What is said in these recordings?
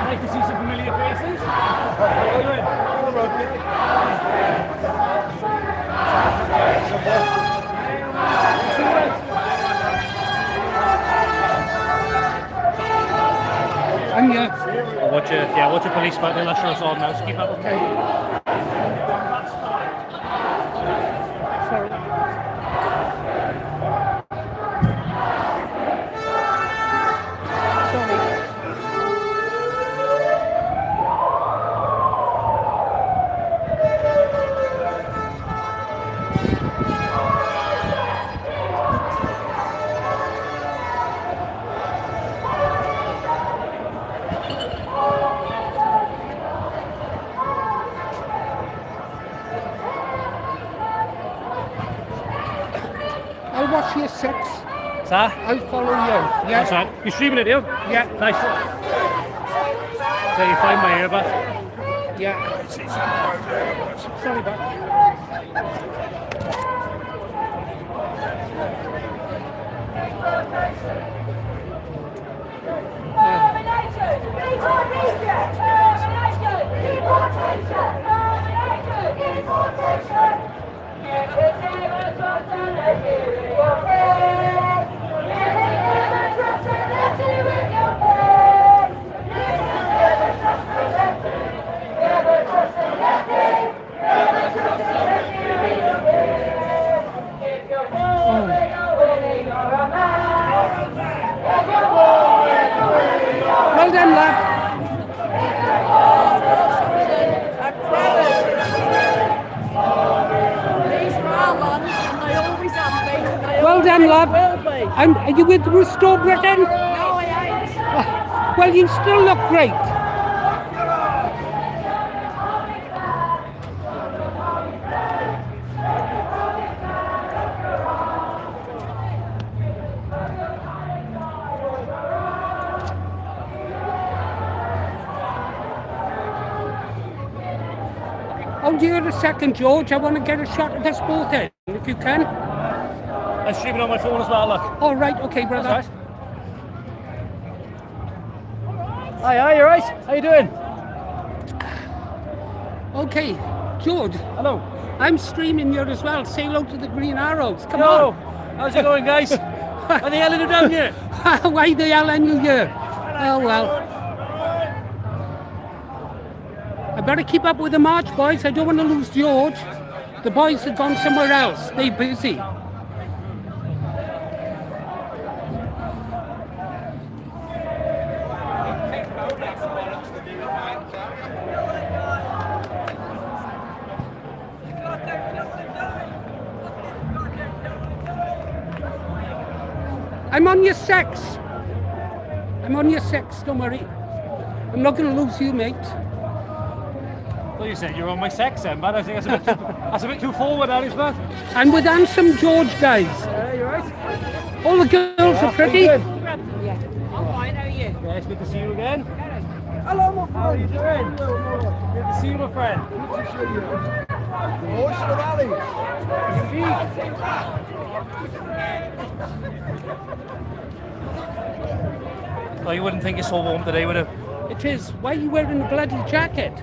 Nice to see some familiar faces. How are you doing? And you? Watch your police back there, let's show us all now. So keep up. Okay. Sorry. I'll watch your six. Sir? I'll follow you. Yeah. That's right. You're streaming it, you? Yeah. Nice. So you find my earbud? Yeah. Sorry about that. Well done, lad. Well done, lad. Are you with Restore Britain? No, I ain't. Well, you still look great. Hold you a second, George. I want to get a shot of us both in, if you can. I'm streaming on my phone as well, look. All right, okay, brother. That's right. Hi, you right? How you doing? Okay, George. Hello. I'm streaming you as well. Say hello to the Green Arrows. Come Yo, on. how's it going, guys? Are they yelling it down here? Why the hell are you here? Oh, well. I better keep up with the march, boys. I don't want to lose George. The boys have gone somewhere else. They're busy. I'm on your six. I'm on your six, don't worry. I'm not going to lose you, mate. Well, you said you're on my sex then, man. I think that's a bit too forward, Alice, man. I'm with handsome George, guys. Yeah, you're right. All the girls are pretty. Yeah. I'm fine, how are you? Yeah, it's good to see you again. Hello, my How are you doing? Good to see you, my friend. Oh, you wouldn't think it's so warm today, would you? It is. Why are you wearing a bloody jacket?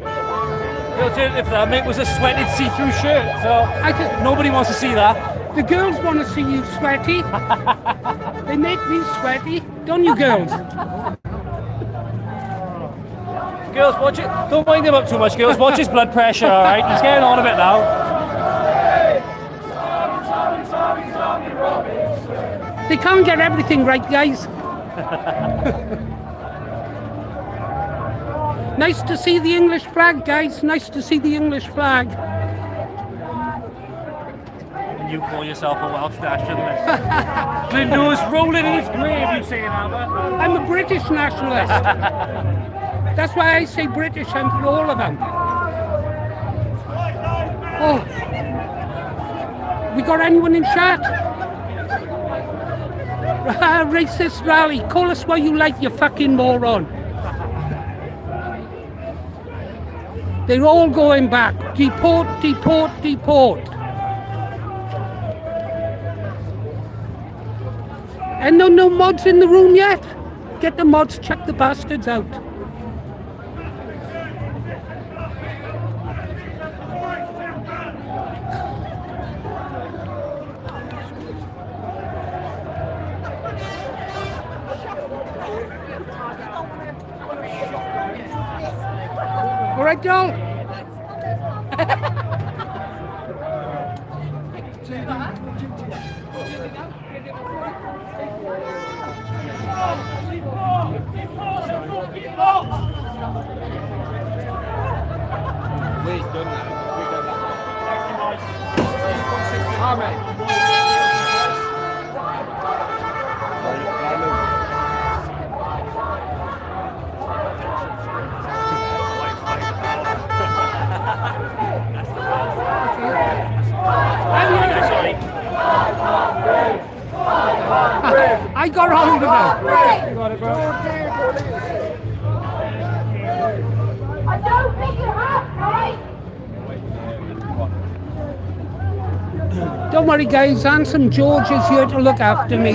The alternative to that, mate, was a sweated see-through shirt, so nobody wants to see that. The girls want to see you sweaty. They make me sweaty. Don't you, girls? Girls, watch it. Don't wind him up too much, girls. Watch his blood pressure, all right? He's getting on a bit now. They can't get everything right, guys. Nice to see the English flag, guys. Nice to see the English flag. And you call yourself a Welsh nationalist. Lindo's rolling in his grave, you saying that, man? I'm a British nationalist. That's why I say British. I'm for all of them. Oh, we got anyone in chat? Racist rally. Call us what you like, you fucking moron. They're all going back. Deport, deport, deport. And no mods in the room yet? Get the mods, check the bastards out. All right, Joel? I got hold of it. I don't think you have, right? Don't worry, guys. Handsome George is here to look after me.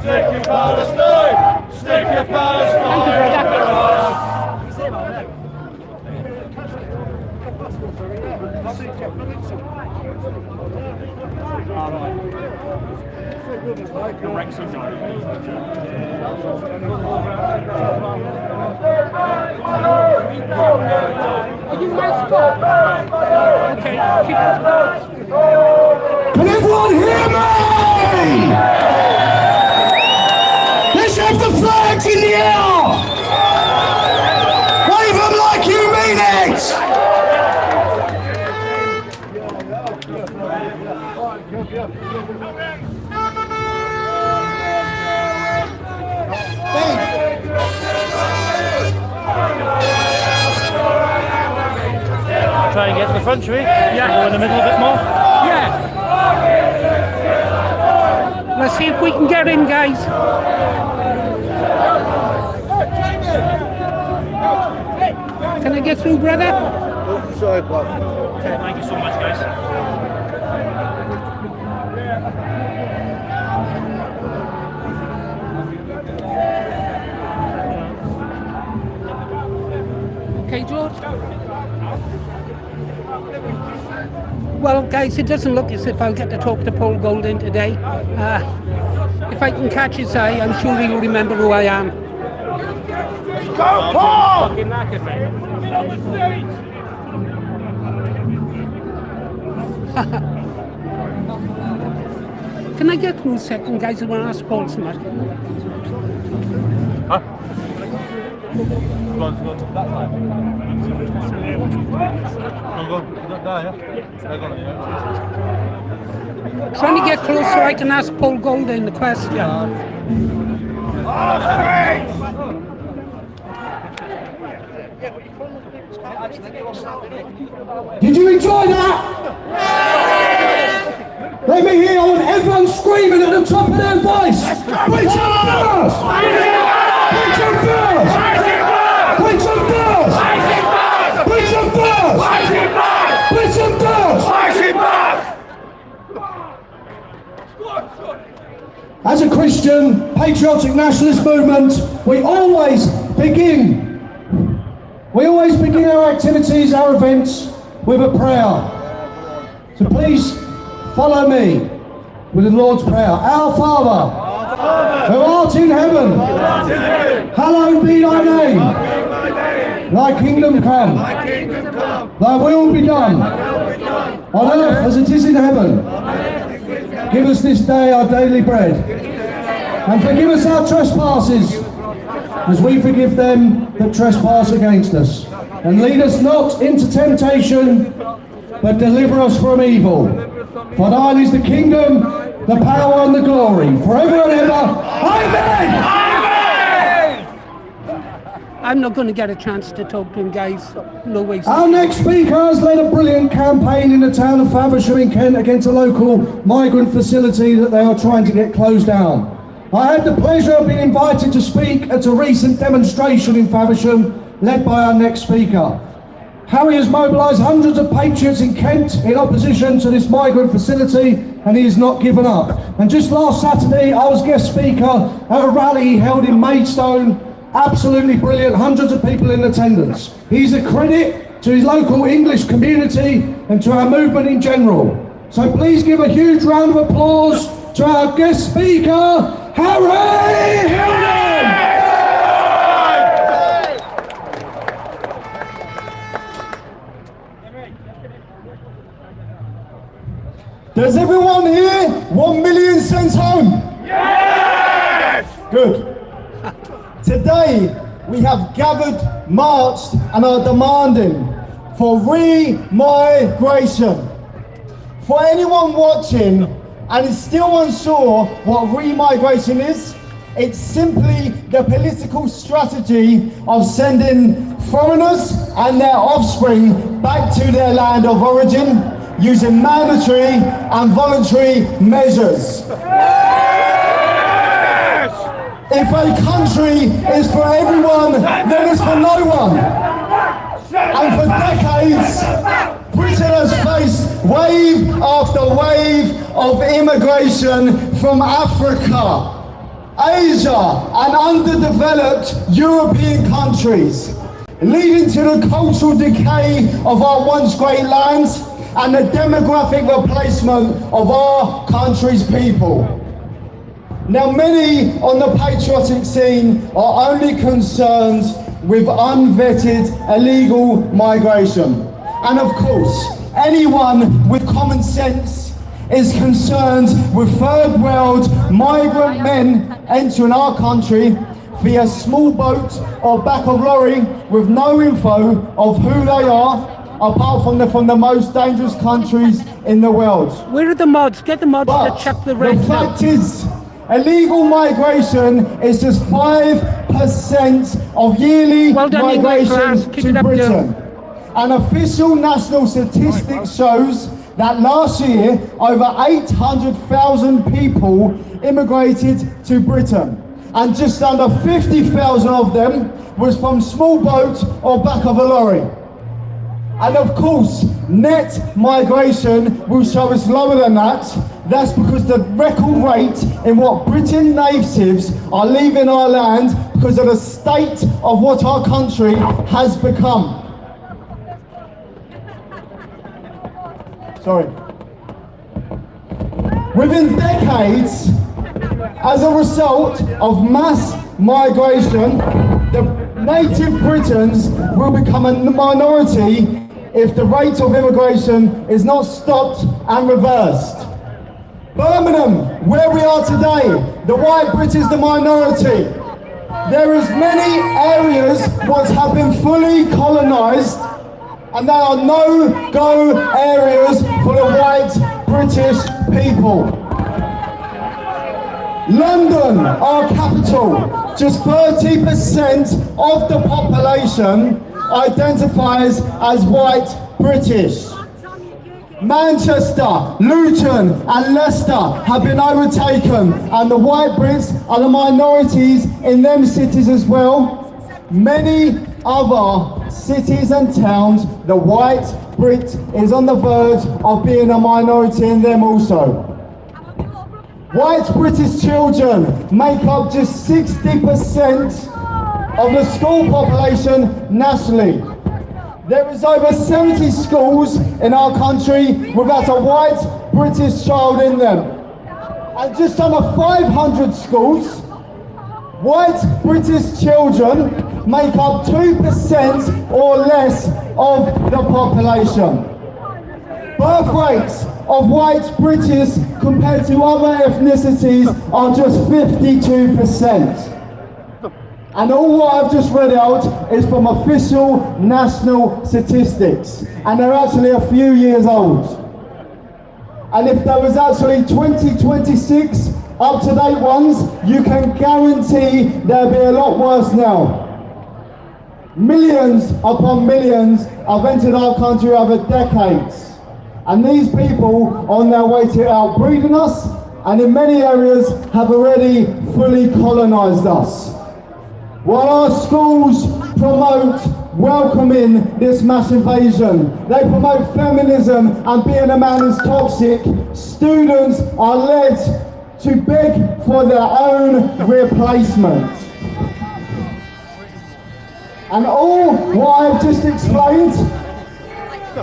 Sticky Palestine! Sticky Palestine! Okay, Can everyone hear me? Let's have the flags in the air! Wave them like you mean it! Try and get to the front, shall we? Yeah. Go in the middle a bit more. yeah. Let's see if we can get in, guys. Can I get through, brother? Sorry, Bob. Thank you so much, guys. Okay, George. Well, guys, it doesn't look as if I'll get to talk to Paul Golding today. If I can catch his eye, I'm sure he'll remember who I am. Go, Paul! Fucking knackered, mate. Can I get through a second, guys? I want to ask Paul something. Huh? Go on, that side. Go, there, yeah? There, go on, yeah. Trying to get close so I can ask Paul Golding the question. Did you enjoy that? Let me hear everyone screaming at the top of their voice. Preach them first! Preach them first! Preach them first! Preach them first! Preach them first! As a Christian, patriotic nationalist movement, we always begin our activities, our events, with a prayer. So please follow me with the Lord's Prayer. Our Father, who art in heaven, hallowed be thy name. Thy kingdom come, thy will be done, on earth as it is in heaven. Give us this day our daily bread, and forgive us our trespasses, as we forgive them that trespass against us. And lead us not into temptation, but deliver us from evil. For thine is the kingdom, the power and the glory, forever and ever. Amen! I'm not going to get a chance to talk to him, guys. No way. Our next speaker has led a brilliant campaign in the town of Faversham in Kent against a local migrant facility that they are trying to get closed down. I had the pleasure of being invited to speak at a recent demonstration in Faversham, led by our next speaker. Harry has mobilised hundreds of patriots in Kent in opposition to this migrant facility, and he has not given up. And just last Saturday, I was guest speaker at a rally held in Maidstone. Absolutely brilliant, hundreds of people in attendance. He's a credit to his local English community and to our movement in general. So please give a huge round of applause to our guest speaker, Harry Hilden! Does everyone here want 1,000,000 sent home? Yes! Good. Today, we have gathered, marched, and are demanding for re-migration. For anyone watching and is still unsure what re-migration is, it's simply the political strategy of sending foreigners and their offspring back to their land of origin using mandatory and voluntary measures. If a country is for everyone, then it's for no one. And for decades, Britain has faced wave after wave of immigration from Africa, Asia, and underdeveloped European countries, leading to the cultural decay of our once great lands and the demographic replacement of our country's people. Now, many on the patriotic scene are only concerned with unvetted illegal migration. And of course, anyone with common sense is concerned with third world migrant men entering our country via small boat or back of lorry with no info of who they are, apart from the most dangerous countries in the world. Where are the mods? Get the mods to check the The rates fact now. is, illegal migration is just 5% of yearly Well done, English class. migration Keep to it up, Britain. An official national statistics shows that last year, over 800,000 people immigrated to Britain, and just under 50,000 of them was from small boat or back of a lorry. And of course, net migration will show us lower than that. That's because the record rate in what Britain natives are leaving our land because of the state of what our country has become. Sorry. Within decades, as a result of mass migration, the native Britons will become a minority if the rate of immigration is not stopped and reversed. Birmingham, where we are today, the white Brit is the minority. There is many areas what have been fully colonised, and there are no-go areas for the white British people. London, our capital, just 30% of the population identifies as white British. Manchester, Luton and Leicester have been overtaken, and the white Brits are the minorities in them cities as well. Many other cities and towns, the white Brit is on the verge of being a minority in them also. White British children make up just 60% of the school population nationally. There is over 70 schools in our country without a white British child in them. And just under 500 schools, white British children make up 2% or less of the population. Birth rates of white British compared to other ethnicities are just 52%. And all what I've just read out is from official national statistics, and they're actually a few years old. And if there was actually 2026 up-to-date ones, you can guarantee there'll be a lot worse now. Millions upon millions have entered our country over decades, and these people are on their way to outbreeding us, and in many areas have already fully colonised us. While our schools promote welcoming this mass invasion, they promote feminism and being a man is toxic, students are led to beg for their own replacement. And all what I've just explained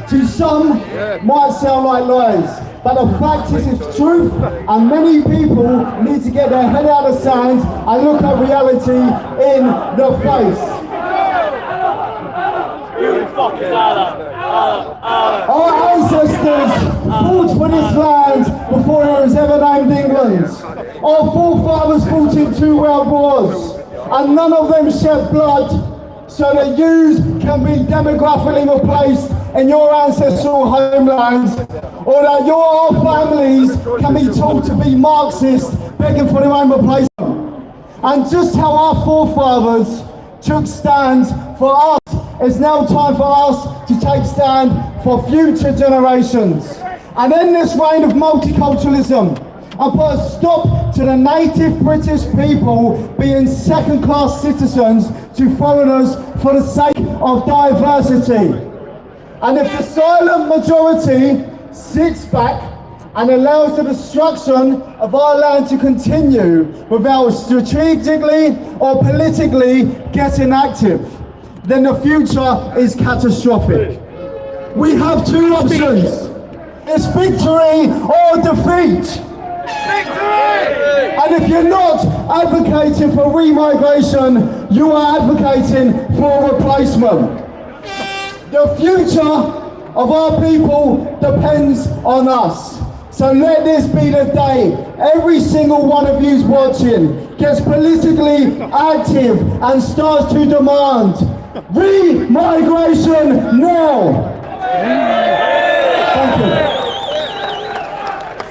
to some might sound like lies, But the fact is it's truth, and many people need to get their head out of sand and look at reality in the face. Our ancestors fought for this land before it was ever named England. Our forefathers fought in 2 world wars, and none of them shed blood so that you can be demographically replaced in your ancestral homelands, or that your families can be taught to be Marxist, begging for their own replacement. And just how our forefathers took stands for us, it's now time for us to take stand for future generations. And in this reign of multiculturalism, and put a stop to the native British people being second-class citizens to foreigners for the sake of diversity. And if the silent majority sits back and allows the destruction of our land to continue without strategically or politically getting active, then the future is catastrophic. We have 2 options. It's victory or defeat. And if you're not advocating for remigration, you are advocating for replacement. The future of our people depends on us. So let this be the day every single one of you watching gets politically active and starts to demand remigration now. Thank you.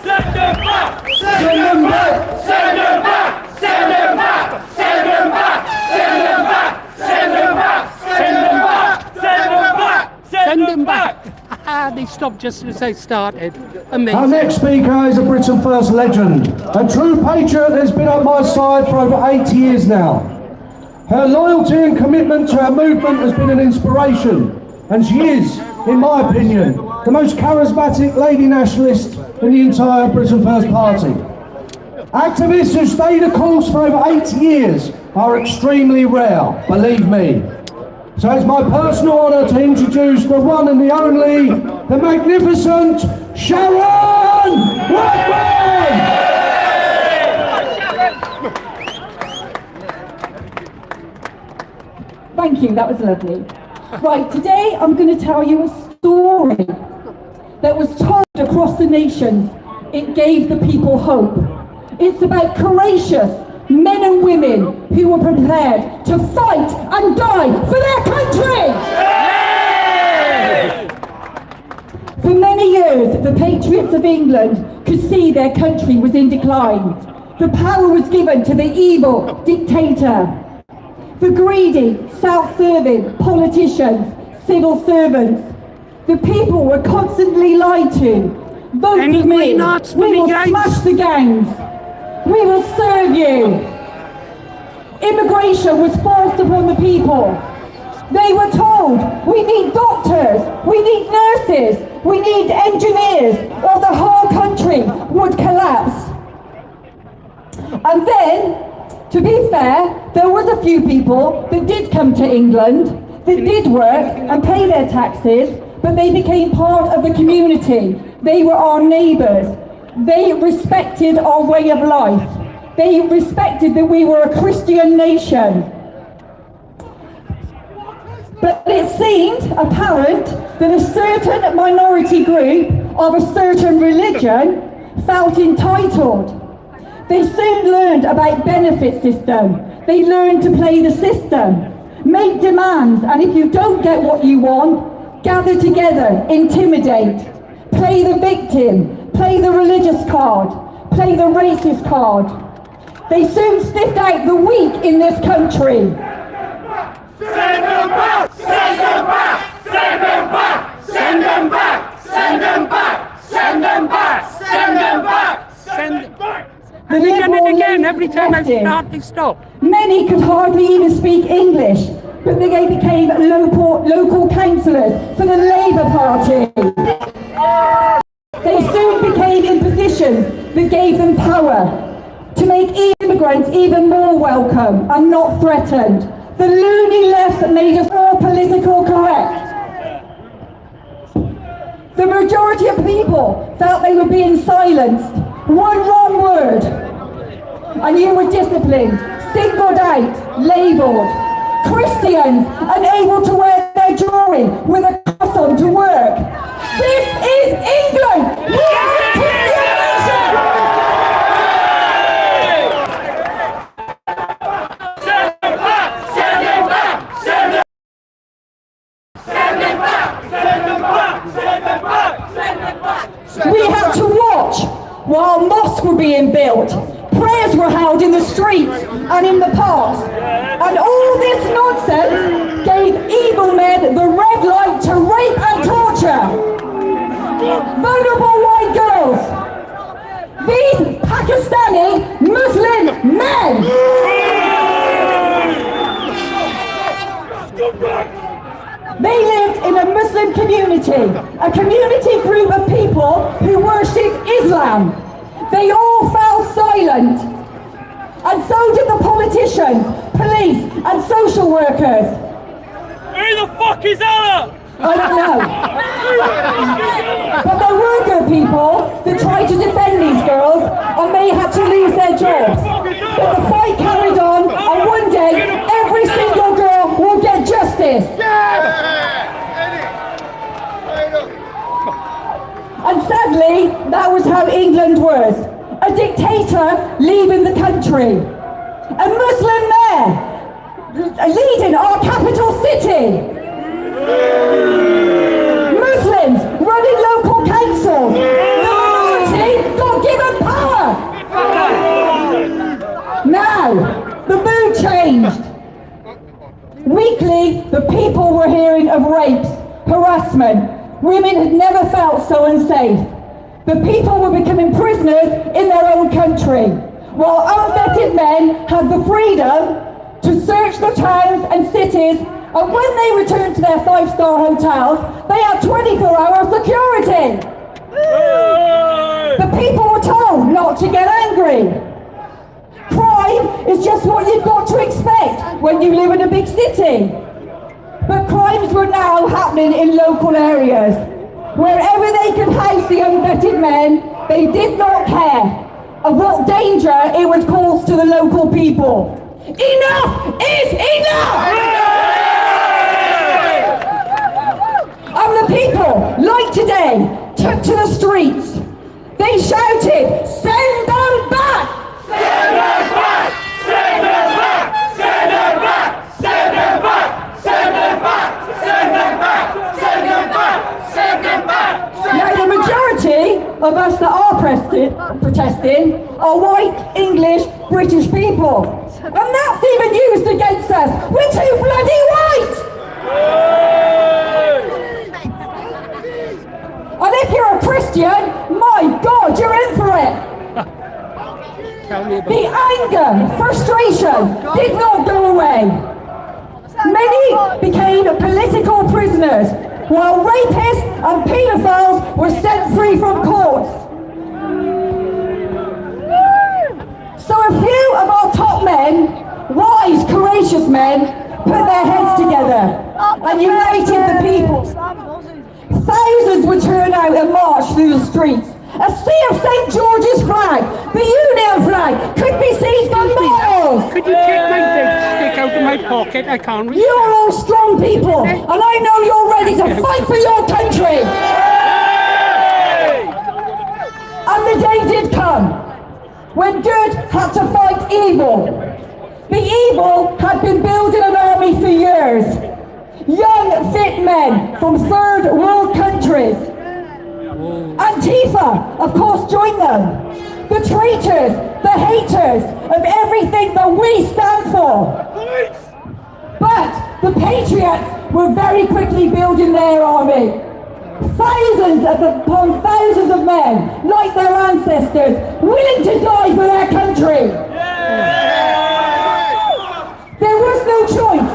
Send them back! Send them back! Send them back! Send them back! Send them back! Send them back! Send them back! Send them back! Send them back! Send them back. They stopped just as they started. Amazing. Our next speaker is a Britain First legend, a true patriot that's been at my side for over 8 years now. Her loyalty and commitment to our movement has been an inspiration, and she is, in my opinion, the most charismatic lady nationalist in the entire Britain First party. Activists who stay the course for over 8 years are extremely rare, believe me. So it's my personal honour to introduce the one and the only, the magnificent Sharon Whitman! Thank you, that was lovely. Right, today I'm going to tell you a story that was told across the nation. It gave the people hope. It's about courageous men and women who were prepared to fight and die for their country! For many years, the patriots of England could see their country was in decline. The power was given to the evil dictator. The greedy, self-serving politicians, civil servants. The people were constantly lied to. Vote for me. We will smash the gangs. We will serve you. Immigration was forced upon the people. They were told, we need doctors, we need nurses, we need engineers, or the whole country would collapse. And then, to be fair, there was a few people that did come to England, that did work and pay their taxes, but they became part of the community. They were our neighbours. They respected our way of life. They respected that we were a Christian nation. But it seemed apparent that a certain minority group of a certain religion felt entitled. They soon learned about benefit system. They learned to play the system, make demands, and if you don't get what you want, gather together, intimidate, play the victim, play the religious card, play the racist card. They soon sniffed out the weak in this country. Send them back! Send them back! Send them back! Send them back! Send them back! Send them back! Send them back! Send them back! And they done it again every time I start, they stop. Many could hardly even speak English, but they became local councillors for the Labour Party. They soon became in positions that gave them power to make immigrants even more welcome and not threatened. The loony left made us more political correct. The majority of people felt they were being silenced. One wrong word, and you were disciplined, singled out, labelled. Christians unable to wear their jewellery with a cross on to work. This is England! We are a Christian nation! Send them back! Send them back! Send them back! Send them back! Send them back! Send them back! We had to watch while mosques were being built, prayers were held in the streets and in the parks, and all this nonsense gave evil men the red light to rape and torture vulnerable white girls. These Pakistani Muslim men. They lived in a Muslim community, a community group of people who worshipped Islam. They all fell silent, and so did the politicians, police and social workers. Who the fuck is Allah? I don't know. But there were good people that tried to defend these girls, and they had to lose their jobs. But the fight carried on, and one day every single girl will get justice. And sadly, that was how England was. A dictator leaving the country. A Muslim mayor leading our capital city. Muslims running local councils. The minority got given power. Now, the mood changed. Weekly, the people were hearing of rapes, harassment. Women had never felt so unsafe. The people were becoming prisoners in their own country, while unvetted men had the freedom to search the towns and cities, and when they returned to their 5-star hotels, they had 24-hour security. The people were told not to get angry. Crime is just what you've got to expect when you live in a big city. But crimes were now happening in local areas. Wherever they could house the unvetted men, they did not care of what danger it would cause to the local people. Enough is enough! And the people, like today, took to the streets. They shouted, "Send them back! Send them back! Send them back! Send them back! Send them back! Send them back! Send them back! Send them back! Send them back! Now the majority of us that are protesting are white, English, British people. And that's even used against us. We're too bloody white! And if you're a Christian, my God, you're in for it! The anger, frustration did not go away. Many became political prisoners, while rapists and paedophiles were set free from courts. So a few of our top men, wise, courageous men, put their heads together and united the people. Thousands would turn out and march through the streets. A sea of St. George's flag, the Union flag, could be seen for miles. Could you take my big stick out of my pocket? I can't reach. You're all strong people, and I know you're ready to fight for your country. And the day did come, when good had to fight evil. The evil had been building an army for years. Young, fit men from third world countries. Antifa, of course, joined them. The traitors, the haters of everything that we stand for. But the patriots were very quickly building their army. Thousands upon thousands of men, like their ancestors, willing to die for their country. There was no choice.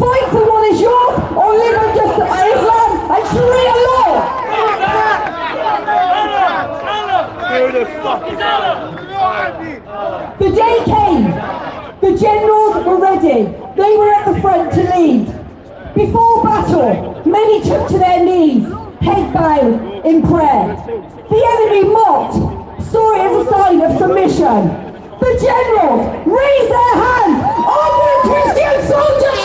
Fight for what is yours, or live under Islam and Sharia law. Who the fuck is Allah? The day came. The generals were ready. They were at the front to lead. Before battle, many took to their knees. head bowed in prayer. The enemy mocked, saw it as a sign of submission. The generals raised their hands on the Christian soldiers.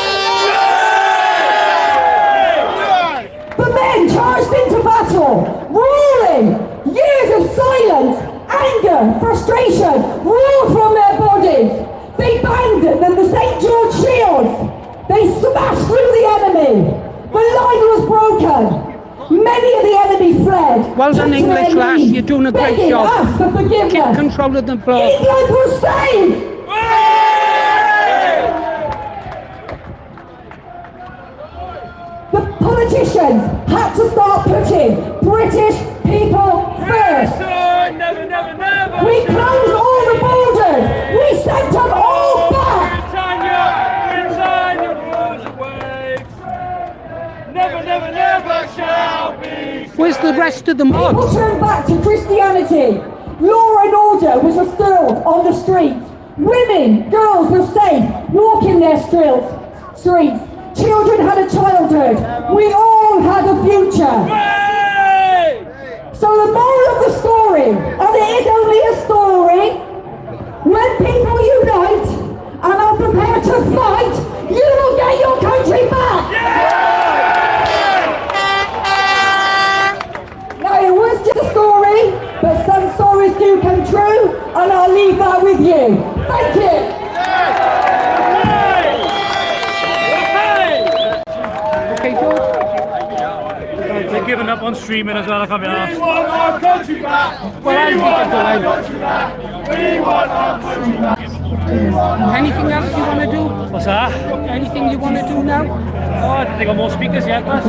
The men charged into battle, roaring. Years of silence, anger, frustration roared from their bodies. They banged the St. George shields. They smashed through the enemy. The line was broken. Many of the enemy fled. Well done, took to their English lass. knees, You're doing a great begging job. us for forgiveness. Keep control of the block. England was saved. The politicians had to start putting British people first. Never, never, never. We closed all the borders. We sent them all back. Britannia rules the waves. Never, never, never shall be. Where's the rest of the People mods? turned back to Christianity. Law and order was restored on the streets. Women, girls were safe, walking their streets. Children had a childhood. We all had a future. So the moral of the story, and it is only a story, when people unite and are prepared to fight, you will get your country back. Now it was just a story, but some stories do come true, and I'll leave that with you. Thank you. Okay, George. They're giving up on streaming as well, I can't be arsed. We want our country back. Well, I'm We want our thinking country back. We want our country back. Anything else you want to do? What's that? Anything you want to do now? Oh, I didn't think of more speakers yet, guys.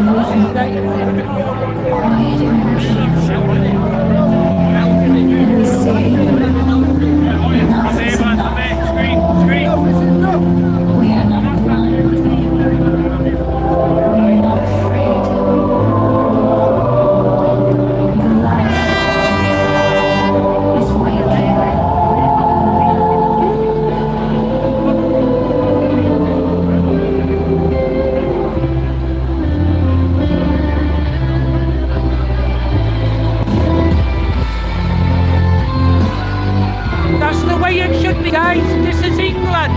That's the way it should be, guys. This is England.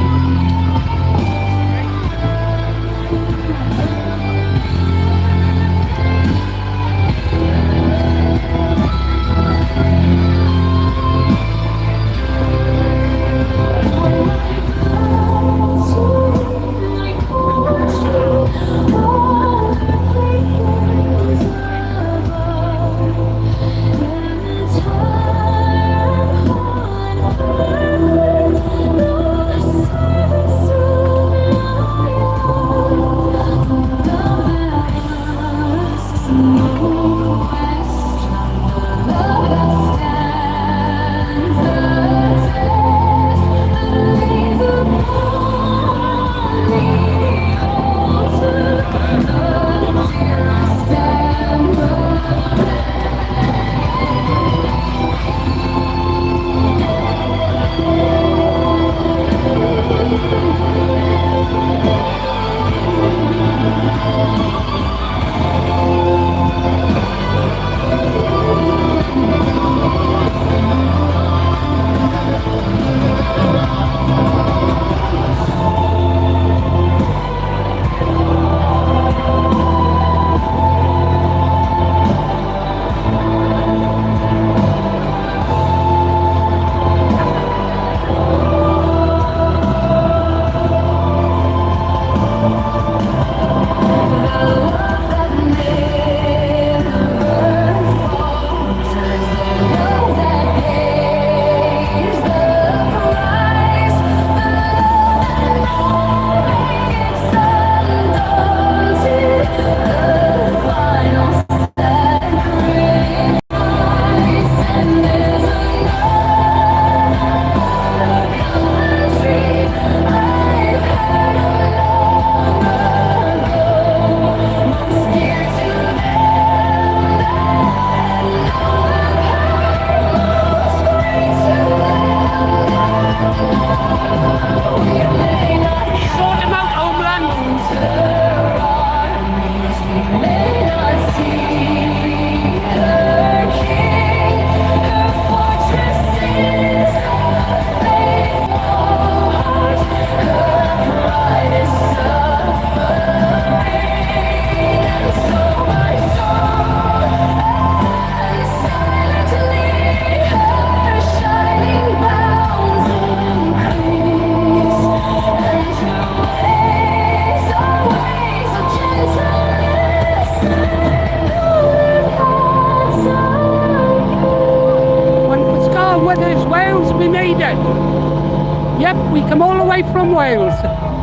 Yep, we come all the way from Wales.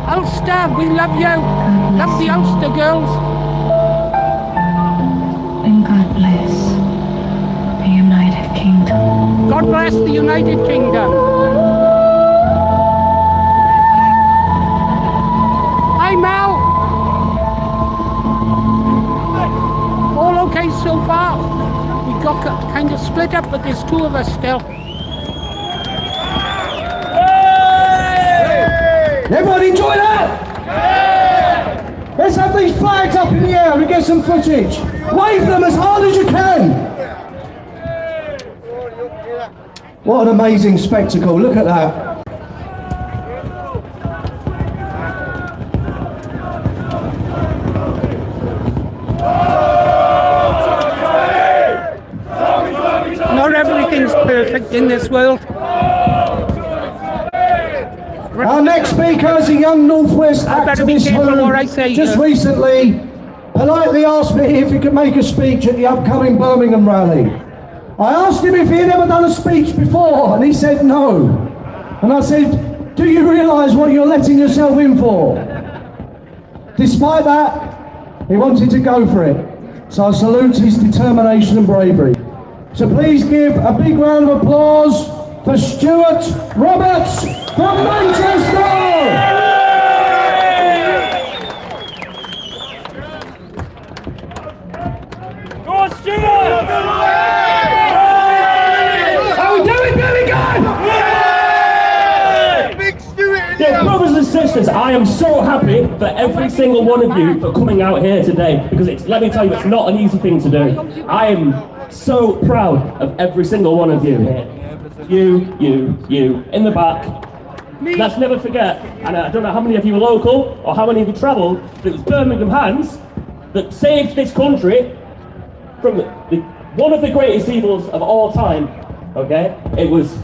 Ulster, we love you. Love the Ulster girls. And God bless the United Kingdom. God bless the United Kingdom. Hi, Mel. All okay so far? We got kind of split up, but there's two of us still. Everyone enjoy that? Let's have these flags up in the air and get some footage. Wave them as hard as you can. What an amazing spectacle, look at that. Not everything's perfect in this world. Our next speaker is a young Northwest better be activist careful what I who say, just yeah. recently politely asked me if he could make a speech at the upcoming Birmingham rally. I asked him if he had ever done a speech before, and he said no. And I said, do you realise what you're letting yourself in for? Despite that, he wanted to go for it. So I salute his determination and bravery. So please give a big round of applause for Stuart Roberts from Manchester! Go on, Stuart! How we doing, Birmingham? Big Stuart in Yeah, brothers and sisters, I am so happy for every single one of you for coming out here today, because let me tell you, it's not an easy thing to do. I am so proud of every single one of you here. You, in the back. Let's never forget, and I don't know how many of you are local or how many of you travelled, but it was Birmingham hands that saved this country from one of the greatest evils of all time. Okay, it was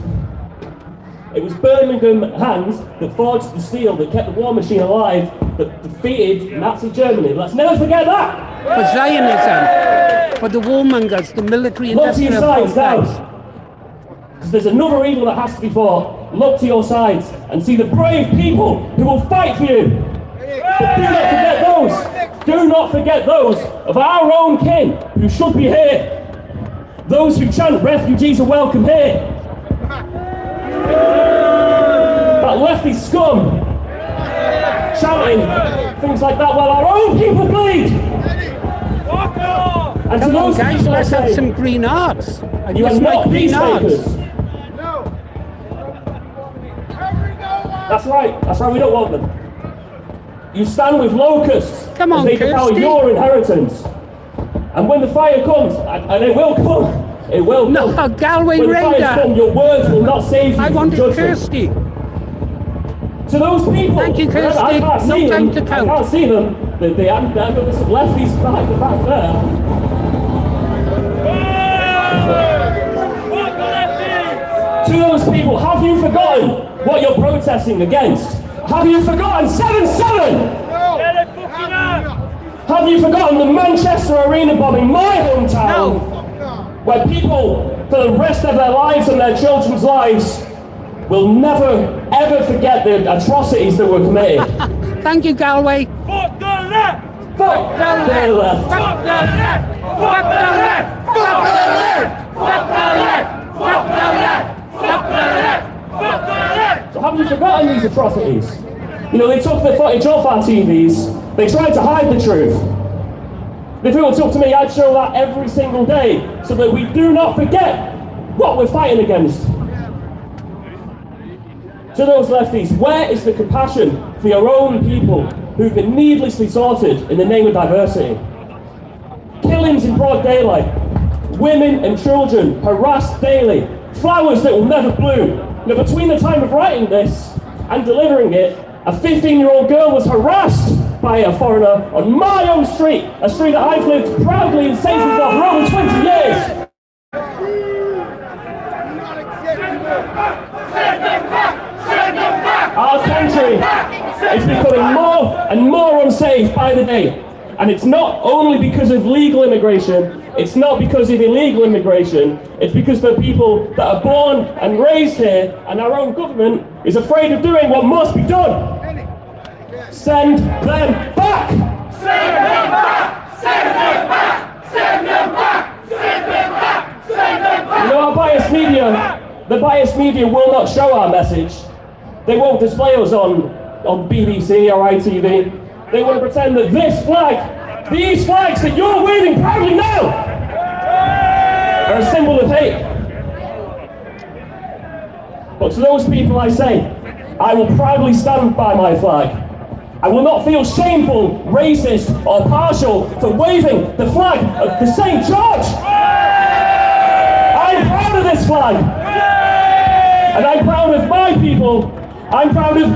Birmingham hands that forged the steel that kept the war machine alive, that defeated Nazi Germany. Let's never forget that. For Zionism, for the warmongers, the military Look to your industrial sides complex. now. Because there's another evil that has to be fought. Look to your sides and see the brave people who will fight for you. But do not forget those. Do not forget those of our own kin who should be here. Those who chant refugees are welcome here. That lefty scum shouting things like that while our own people bleed. And to Come on, those guys, people I let's have say, some green arts. I you are just not like green arts. peacemakers. That's right, we don't want them. You stand with locusts Come on, as they devour Kirsty. your inheritance. And when the fire comes, and it will come, it will come. No, Galway when the fires Raider. come, your words will not save you I from wanted judgment. Kirsty. To those people, Thank you, Kirsty. I can't No see time them, to count. I can't see them. They haven't got some lefties back there. To those people, have you forgotten what you're protesting against? Have you forgotten 7/7? Have you forgotten the Manchester Arena bombing, my hometown? Where people, for the rest of their lives and their children's lives, will never, ever forget the atrocities that were committed. Thank you, Galway. Fuck the left! Fuck the left! Fuck the left! Fuck the left! Fuck the left! Fuck the left! Fuck the left! Fuck the left! Fuck the left! So have you forgotten these atrocities? You know, they took the footage off our TVs, they tried to hide the truth. If it were up to me, I'd show that every single day, so that we do not forget what we're fighting against. To those lefties, where is the compassion for your own people who've been needlessly slaughtered in the name of diversity? Killings in broad daylight, women and children harassed daily, flowers that will never bloom. Now, between the time of writing this and delivering it, a 15-year-old girl was harassed by a foreigner on my own street, a street that I've lived proudly and safely for over 20 years. Our country is becoming more and more unsafe by the day. And it's not only because of legal immigration, it's not because of illegal immigration, it's because the people that are born and raised here and our own government is afraid of doing what must be done. Send them back! Send them back! Send them back! Send them back! Send them back! Send them back! You know, the biased media will not show our message. They won't display us on BBC or ITV. They want to pretend that this flag, these flags that you're waving proudly now, are a symbol of hate. But to those people I say, I will proudly stand by my flag. I will not feel shameful, racist, or partial for waving the flag of the St. George. I'm proud of this flag. And I'm proud of my people. I'm proud of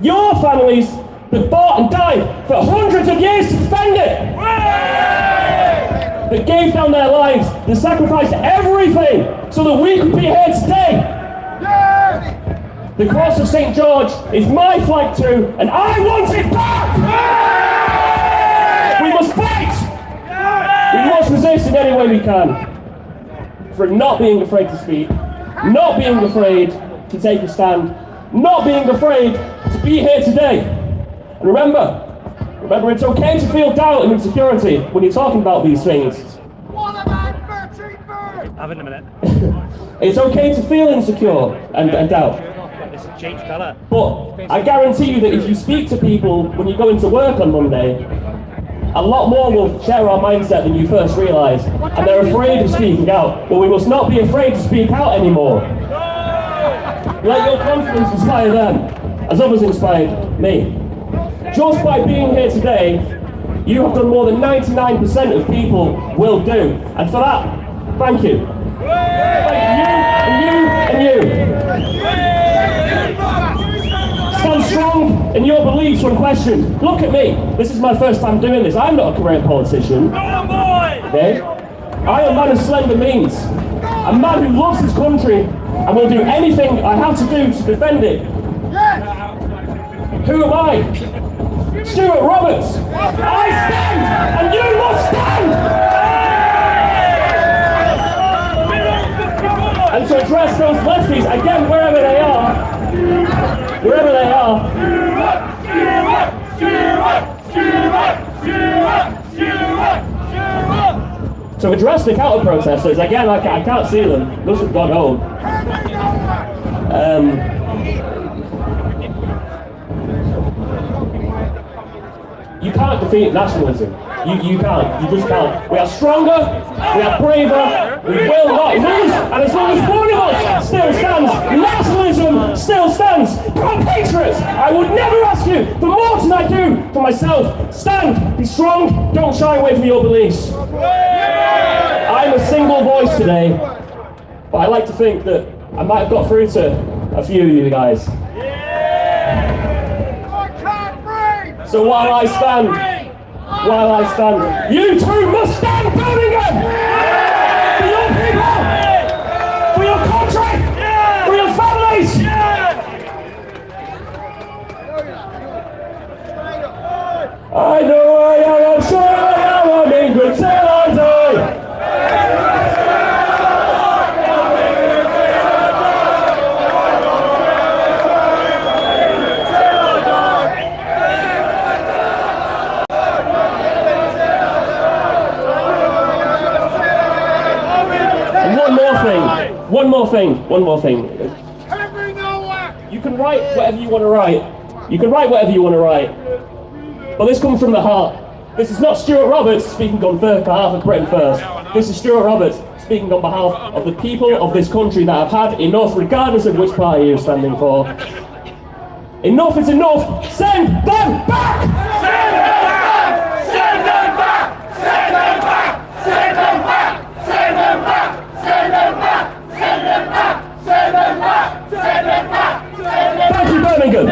your families that fought and died for hundreds of years to defend it. That gave down their lives, that sacrificed everything so that we could be here today. The cross of St. George is my flag too, and I want it back! We must fight! We must resist in any way we can. For not being afraid to speak, not being afraid to take a stand, not being afraid to be here today. And remember, it's okay to feel doubt and insecurity when you're talking about these things. Have it in a minute. It's okay to feel insecure and doubt. It's change colour. But I guarantee you that if you speak to people when you go into work on Monday, a lot more will share our mindset than you first realise. And they're afraid of speaking out. But we must not be afraid to speak out anymore. Let your confidence inspire them, as others inspired me. Just by being here today, you have done more than 99% of people will do. And for that, thank you. Thank you, and you, and you. Stand strong in your beliefs when questioned. Look at me. This is my first time doing this. I'm not a career politician. Okay? I am a man of slender means. A man who loves his country and will do anything I have to do to defend it. Who am I? Stuart Roberts. I stand, and you must stand! And to address those lefties, again, wherever they are, to address the counter-protesters, again, I can't see them, must have gone home. You can't defeat nationalism. You can't. You just can't. We are stronger, we are braver, we will not lose. And as long as one of us still stands, nationalism still stands. Compatriots, I would never ask you for more than I do for myself. Stand, be strong, don't shy away from your beliefs. I'm a single voice today, but I like to think that I might have got through to a few of you guys. So while I stand, you too must stand, Birmingham! For your people! For your country! For your families! I know I am, I'm sure I am, I'm in good till I die! One more thing. You can write whatever you want to write. But this comes from the heart. This is not Stuart Roberts speaking on behalf of Britain First. This is Stuart Roberts speaking on behalf of the people of this country that have had enough, regardless of which party you're standing for. Enough is enough. Send them back! Send them back! Send them back! Send them back! Send them back! Send them back! Send them back! Send them back! Send them back! Send them back! Send them back! Thank you, Birmingham!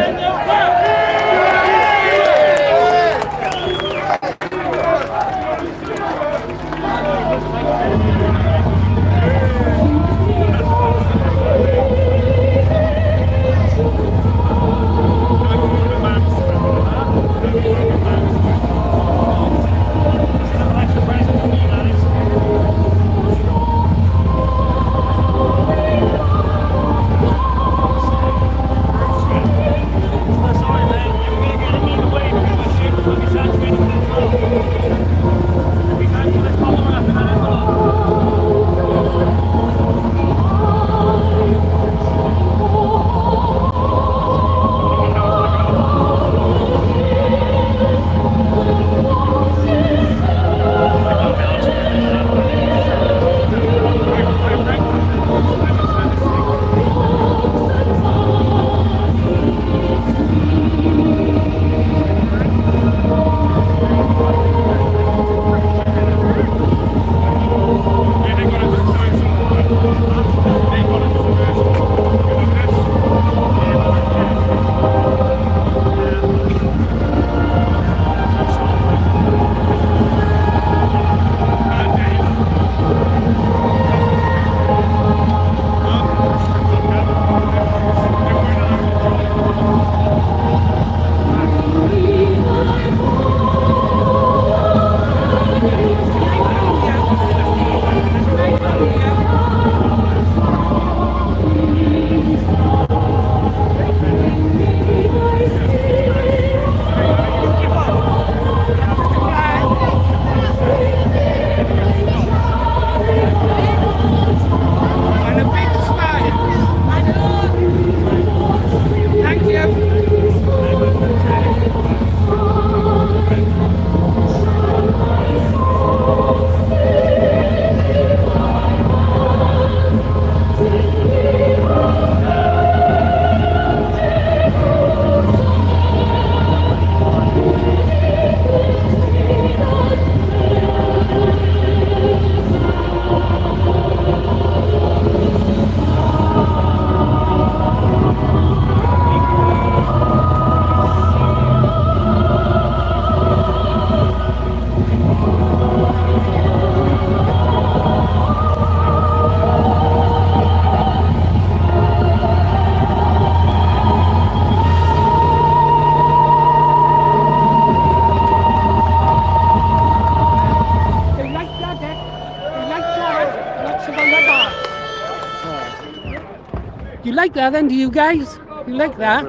like that then, do you guys? You like that?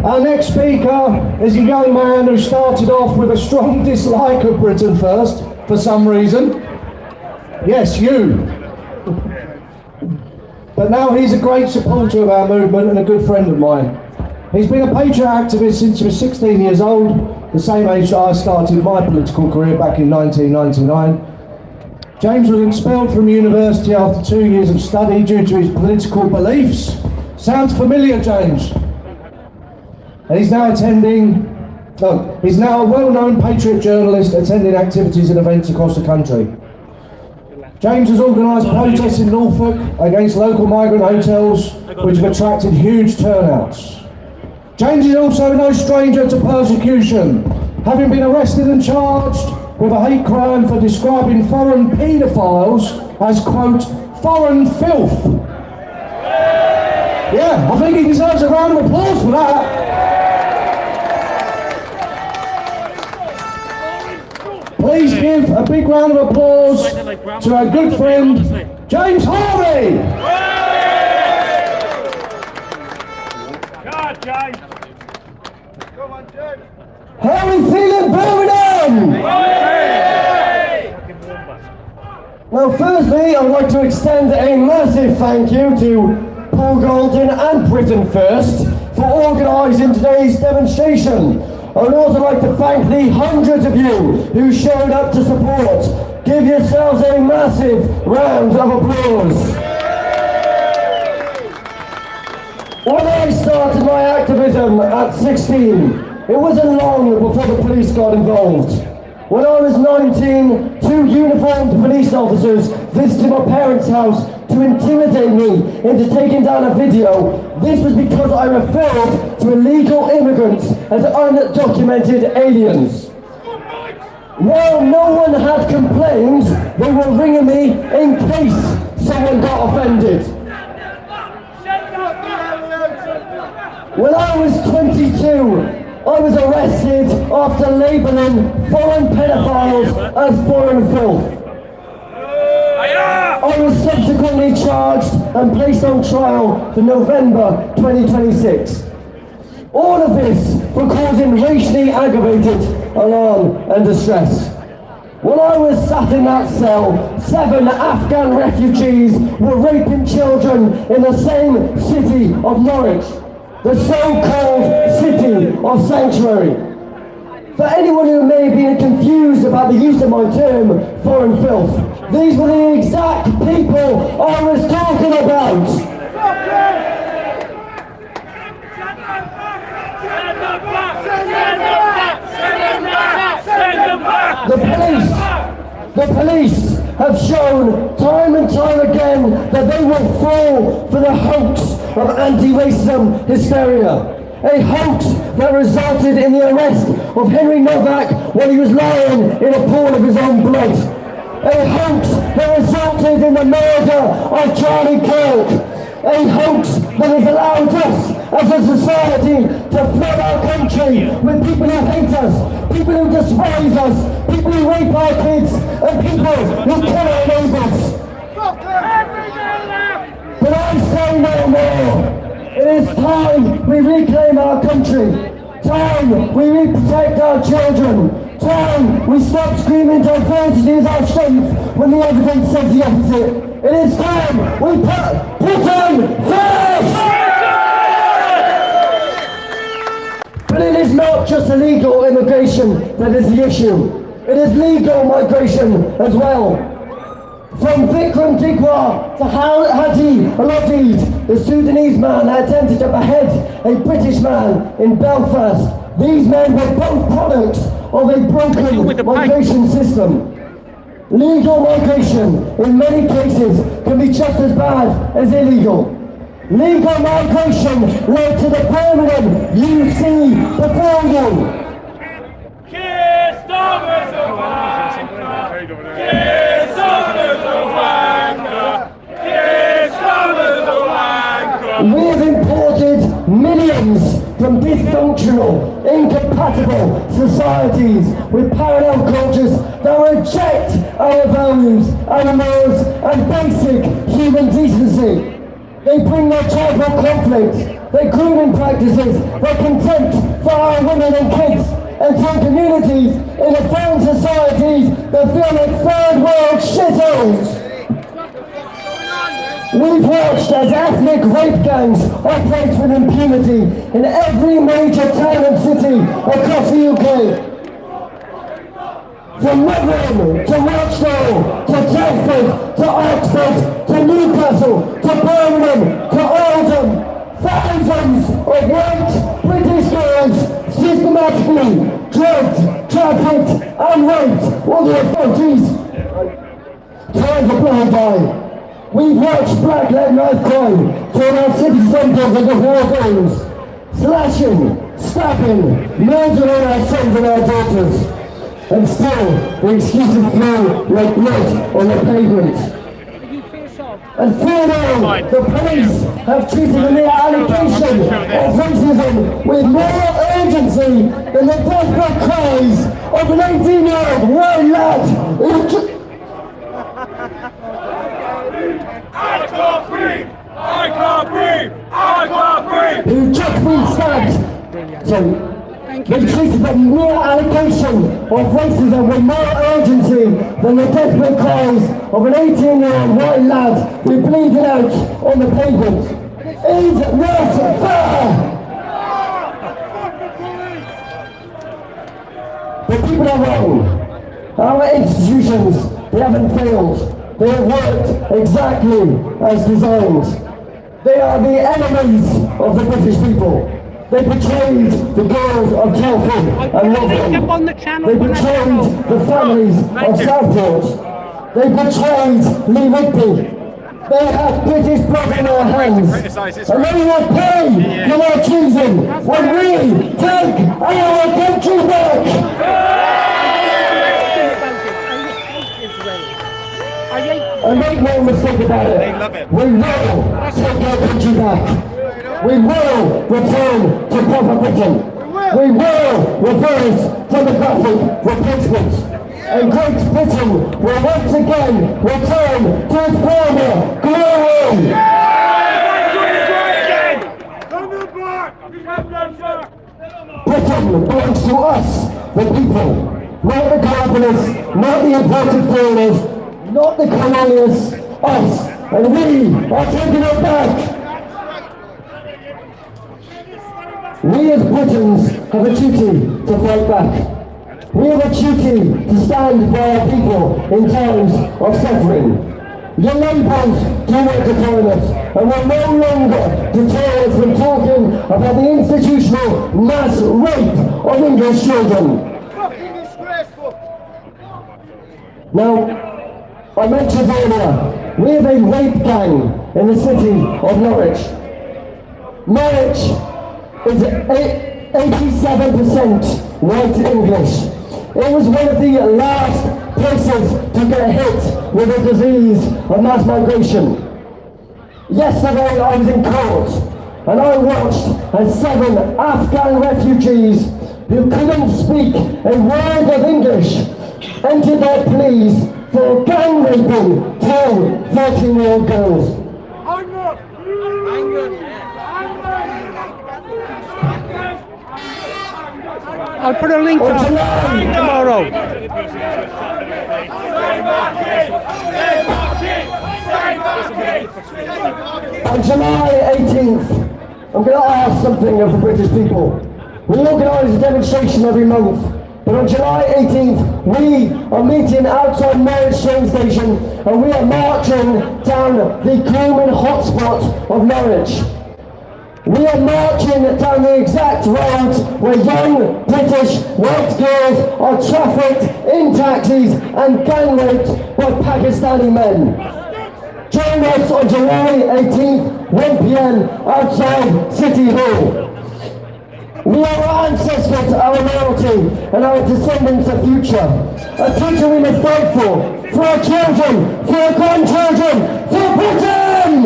Our next speaker is a young man who started off with a strong dislike of Britain First, for some reason. Yes, you. But now he's a great supporter of our movement and a good friend of mine. He's been a patriot activist since he was 16 years old, the same age that I started my political career back in 1999. James was expelled from university after 2 years of study due to his political beliefs. Sounds familiar, James? And he's now he's now a well-known patriot journalist attending activities and events across the country. James has organised protests in Norfolk against local migrant hotels, which have attracted huge turnouts. James is also no stranger to persecution, having been arrested and charged with a hate crime for describing foreign paedophiles as, quote, foreign filth. Yeah, I think he deserves a round of applause for that. Please give a big round of applause to our good friend, James Harvey. God, James. Come on, James. How are we feeling, Birmingham? Well, firstly, I would like to extend a massive thank you to Paul Golden and Britain First for organising today's demonstration. I would also like to thank the hundreds of you who showed up to support. Give yourselves a massive round of applause. When I started my activism at 16, it wasn't long before the police got involved. When I was 19, 2 uniformed police officers visited my parents' house to intimidate me into taking down a video. This was because I referred to illegal immigrants as undocumented aliens. While no one had complained, they were ringing me in case someone got offended. When I was 22, I was arrested after labelling foreign pedophiles as foreign filth. I was subsequently charged and placed on trial for November 2026. All of this for causing racially aggravated alarm and distress. When I was sat in that cell, 7 Afghan refugees were raping children in the same city of Norwich, the so-called city of sanctuary. For anyone who may have been confused about the use of my term, foreign filth, these were the exact people I was talking about. The police have shown time and time again that they will fall for the hoax of anti-racism hysteria. A hoax that resulted in the arrest of Henry Novak while he was lying in a pool of his own blood. A hoax that resulted in the murder of Charlie Kirk. A hoax that has allowed us as a society to flood our country with people who hate us, people who despise us, people who rape our kids, and people who kill our neighbours. But I say no more. It is time we reclaim our country. Time we protect our children. Time we stop screaming diversity is our strength when the evidence says the opposite. It is time we put Britain first! But it is not just illegal immigration that is the issue. It is legal migration as well. From Vikram Digwa to Hadi Alodid, the Sudanese man that attempted to behead a British man in Belfast. These men were both products of a broken migration system. Legal migration, in many cases, can be just as bad as illegal. Legal migration led to the Birmingham you see before you. We have imported millions from dysfunctional, incompatible societies with parallel cultures that reject our values, our morals, and basic human decency. They bring their tribal conflicts, their grooming practices, their contempt for our women and kids, and turn communities into foreign societies that feel like third world shitholes. We've watched as ethnic rape gangs operate with impunity in every major town and city across the UK. From Rotherham to Rochdale to Telford to Oxford to Newcastle to Birmingham to Oldham, thousands of white British girls systematically drugged, trafficked and raped all the authorities. Time to blow by. We've watched black-led knife crime turn our city centres into war zones, slashing, stabbing, murdering our sons and our daughters, and still the excuses flow like blood on the pavement. And fear now, the police have treated the mere allegation of racism with more urgency than the desperate cries of an 18-year-old white lad who I can't breathe! I can't breathe! I can't breathe! who just been stabbed. So, they treated the mere allegation of racism with more urgency than the desperate cries of an 18-year-old white lad who bleeding out on the pavement. Is this fair? The people are wrong. Our institutions, they haven't failed. They have worked exactly as designed. They are the enemies of the British people. They betrayed the girls of Telford and Rotherham. They betrayed the families of Southport. They betrayed Lee Rigby. They have British blood in their hands. And they will pay for their treason when we take our country back. And make no mistake about it, we will take our country back. We will return to proper Britain. We will reverse demographic replacement. And Great Britain will once again return to its former glory. Britain belongs to us, the people, not the globalists, not the imported foreigners, not the colonialists, us, and we are taking it back. We as Britons have a duty to fight back. We have a duty to stand by our people in times of suffering. Your labels do not define us, and will no longer deter us from talking about the institutional mass rape of English children. Now, I mentioned earlier, we have a rape gang in the city of Norwich. Norwich is 87% white English. It was one of the last places to get hit with a disease of mass migration. Yesterday I was in court and I watched as 7 Afghan refugees who couldn't speak a word of English entered their pleas for gang raping 2 13-year-old girls. I'll put a link on tomorrow. On July 18th, I'm going to ask something of the British people. We organise a demonstration every month. But on July 18th, we are meeting outside Norwich train station and we are marching down the grooming hotspot of Norwich. We are marching down the exact road where young British white girls are trafficked in taxis and gang raped by Pakistani men. Join us on July 18th, 1 p.m. outside City Hall. We are our ancestors, our loyalty, and our descendants' a future. A future we must fight for our children, for our grandchildren, for Britain!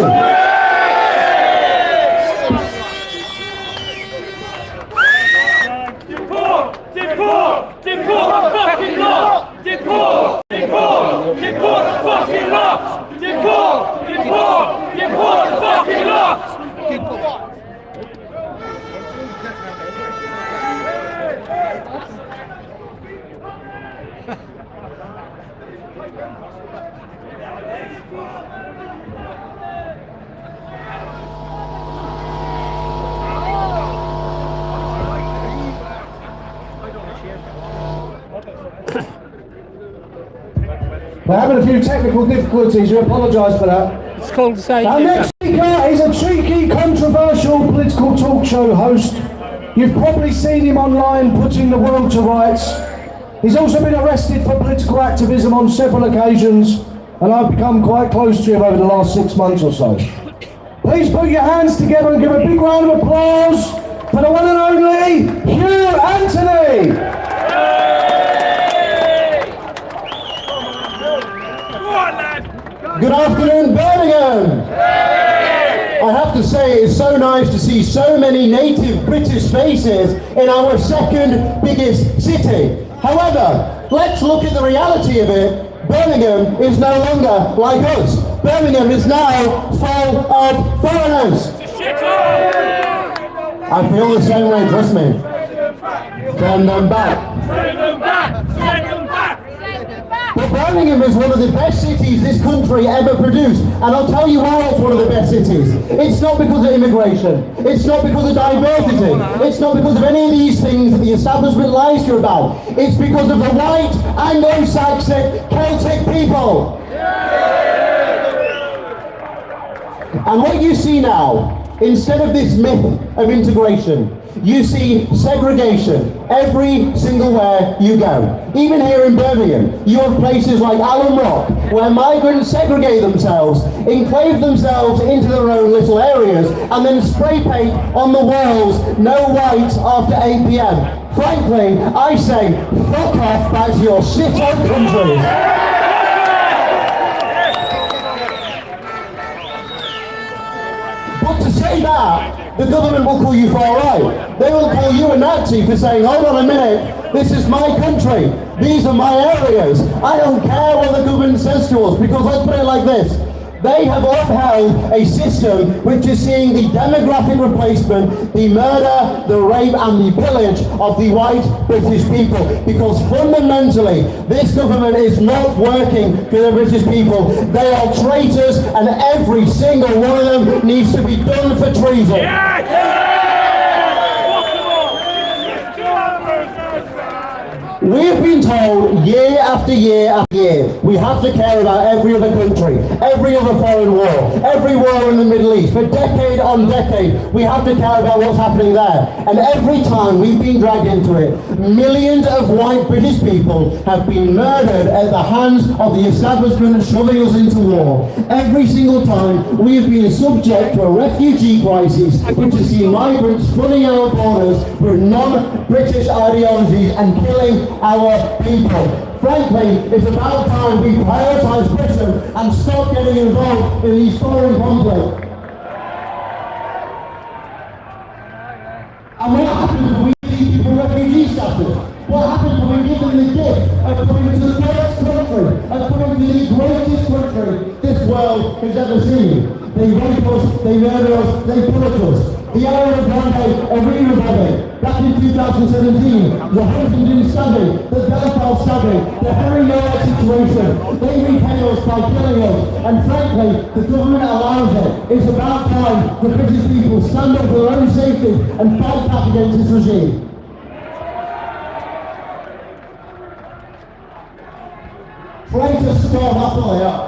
Pull We're having a few technical difficulties, we apologise for that. It's called say. Our next speaker is a cheeky, controversial political talk show host. You've probably seen him online putting the world to rights. He's also been arrested for political activism on several occasions, and I've become quite close to him over the last 6 months or so. Please put your hands together and give a big round of applause for the one and only Hugh Anthony! Good afternoon, Birmingham! I have to say it's so nice to see so many native British faces in our second biggest city. However, let's look at the reality of it. Birmingham is no longer like us. Birmingham is now full of foreigners. I feel the same way, trust me. Send them back. Send them back! Send them back! But Birmingham is one of the best cities this country ever produced. And I'll tell you why it's one of the best cities. It's not because of immigration. It's not because of diversity. It's not because of any of these things that the establishment lies to you about. It's because of the white, Anglo-Saxon, Celtic people. And what you see now, instead of this myth of integration, you see segregation every single where you go. Even here in Birmingham, you have places like Allen Rock, where migrants segregate themselves, enclave themselves into their own little areas, and then spray paint on the walls, no white after 8 p.m. Frankly, I say, fuck off back to your shit-hole countries. But to say that, the government will call you far right. They will call you a Nazi for saying, hold on a minute, this is my country, these are my areas. I don't care what the government says to us, because let's put it like this. They have upheld a system which is seeing the demographic replacement, the murder, the rape and the pillage of the white British people. Because fundamentally, this government is not working for the British people. They are traitors, and every single one of them needs to be done for treason. We have been told year after year after year, we have to care about every other country, every other foreign war, every war in the Middle East. For decade on decade, we have to care about what's happening there. And every time we've been dragged into it, millions of white British people have been murdered at the hands of the establishment shoving us into war. Every single time we have been subject to a refugee crisis, which has seen migrants flooding our borders with non-British ideologies and killing our people. Frankly, it's about time we prioritise Britain and stop getting involved in these foreign conflicts. And what happens when we give people refugee status? What happens when we give them the gift of coming to the greatest country, of coming to the greatest country this world has ever seen? They rape us, they murder us, they pillage us. The Ariana Grande arena wedding back in 2017, the Huntington stabbing, the Belfast stabbing, the Harry Miller situation. They repay us by killing us, and frankly, the government allows it. It's about time the British people stand up for their own safety and fight back against this regime. Traitors score happily up.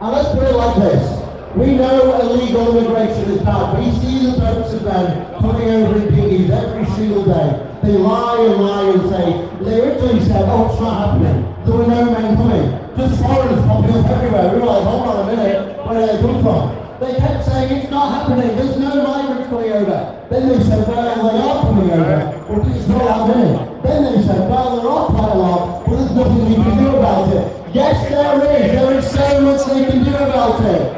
And let's put it like this. We know illegal immigration is bad. We see the boats of men coming over in dinghies every single day. They lie and say, they originally said, oh, it's not happening. There were no men coming. Just foreigners popping up everywhere. We were like, hold on a minute, where do they come from? They kept saying, it's not happening, there's no migrants coming over. Then they said, well, they are coming over, but it's not happening. Then they said, well, there are quite a lot, but there's nothing we can do about it. Yes, there is so much they can do about it.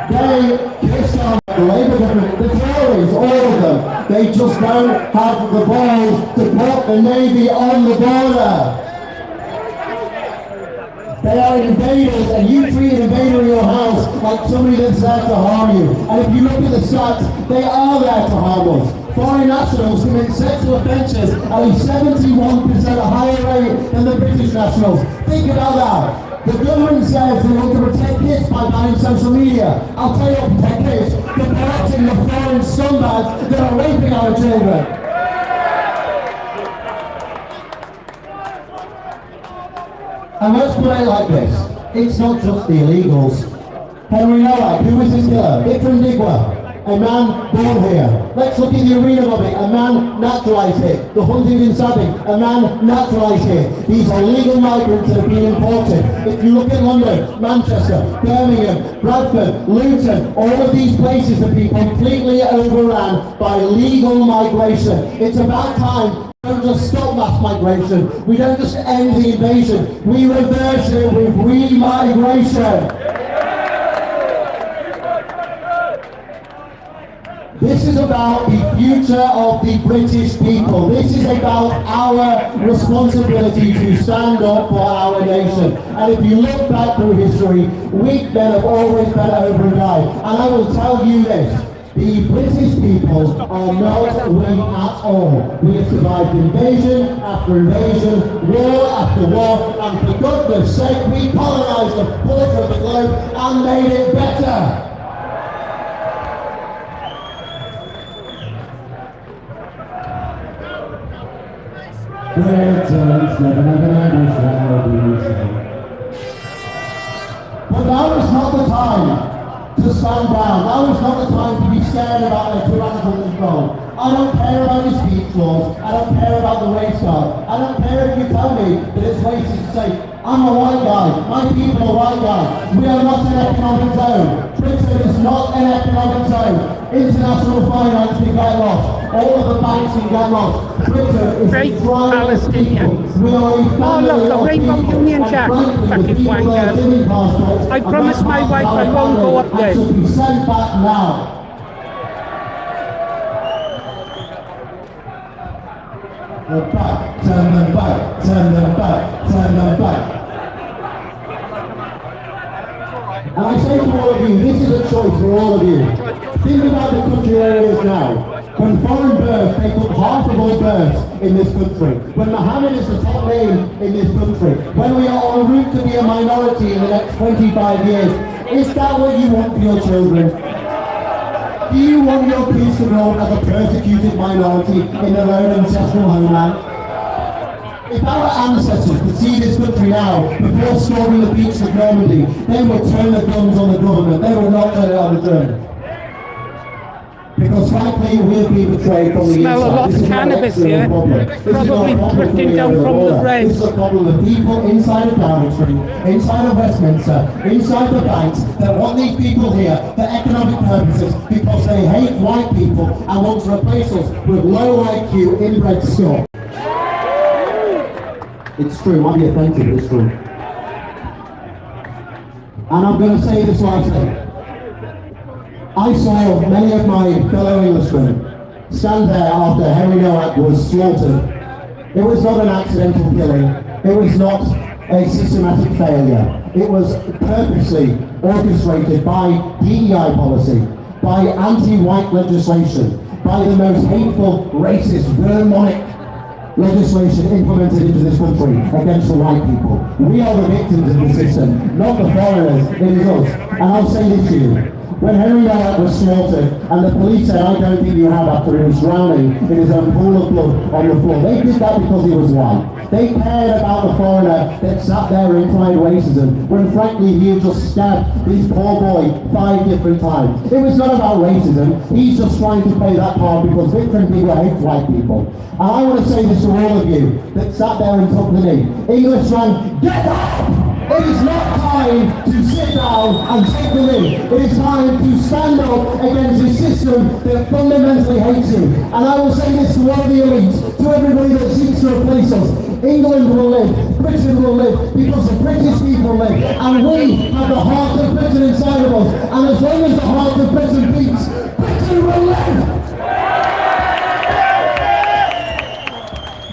They kiss on the Labour government, the Tories, all of them. They just don't have the balls to put the Navy on the border. They are invaders, and you treat an invader in your house like somebody that's there to harm you. And if you look at the stats, they are there to harm us. foreign nationals commit sexual offences at a 71% higher rate than the British nationals. Think about that. The government says they want to protect kids by banning social media. I'll tell you what protect kids, the protecting the foreign scumbags that are raping our children. And let's put it like this, it's not just the illegals. Henry Nowak, who was his killer? Vikram Digwa, a man born here. Let's look at the arena lobby, a man naturalised here. The hunting and stabbing, a man naturalised here. These are legal migrants that have been imported. If you look at London, Manchester, Birmingham, Bradford, Luton, all of these places have been completely overrun by legal migration. It's about time. We don't just stop mass migration, we don't just end the invasion, we reverse it with re-migration. This is about the future of the British people. This is about our responsibility to stand up for our nation. And if you look back through history, weak men have always been over and died. And I will tell you this, the British people are not weak at all. We have survived invasion after invasion, war after war, and for goodness sake, we colonised the quarter of the globe and made it better. But now is not the time to stand down. Now is not the time to be scared about their tyrannical control. I don't care about your speech laws. I don't care about the race card. I don't care if you tell me that it's racist to say, I'm a white guy, my people are white guys. We are not an economic zone. Britain is not an economic zone. International finance can get lost. All of the banks can get lost. Britain is Great a thriving Palestinian. people. We are a family look, a of Rainbow people. Union Jack, And frankly, fucking the people wankers. that are living past us I are promised my not wife I our won't go family up there. and should be sent back now. Back, turn them back, turn them back, turn them back. And I say to all of you, this is a choice for all of you. Think about the country where it is now. When foreign births take up half of all births in this country. When Mohammed is the top name in this country. When we are on route to be a minority in the next 25 years. Is that what you want for your children? Do you want your kids to grow up as a persecuted minority in their own ancestral homeland? If our ancestors could see this country now, before storming the beaches of Normandy, they would turn the guns on the government, they would not turn it on the Germans. Because frankly, we'll be betrayed from the Smell a inside. lot This of is not cannabis external here. problem. It's This is not a probably problem drifting for down the from the border. bread. This is a problem of people inside of Downing Street, inside of Westminster, inside the banks, that want these people here for economic purposes because they hate white people and want to replace us with low IQ inbred scum. It's true, might be offensive, but it's true. And I'm going to say this lastly. I saw many of my fellow Englishmen stand there after Henry Nowak was slaughtered. It was not an accidental killing. It was not a systematic failure. It was purposely orchestrated by DEI policy, by anti-white legislation, by the most hateful, racist, vermonic legislation implemented into this country against the white people. We are the victims of the system, not the foreigners. It is us. And I'll say this to you. When Henry Nowak was slaughtered, and the police said, I don't think you have, after he was drowning in his own pool of blood on the floor, they did that because he was white. They cared about the foreigner that sat there and cried racism, when frankly he had just stabbed this poor boy 5 different times. It was not about racism, he's just trying to play that part because different people hate white people. And I want to say this to all of you that sat there and took the knee. Englishman, get up! It is not time to sit down and take the knee. It is time to stand up against a system that fundamentally hates you. And I will say this to all the elites, to everybody that seeks to replace us. England will live, Britain will live, because the British people live. And we have the heart of Britain inside of us. And as long as the heart of Britain beats, Britain will live.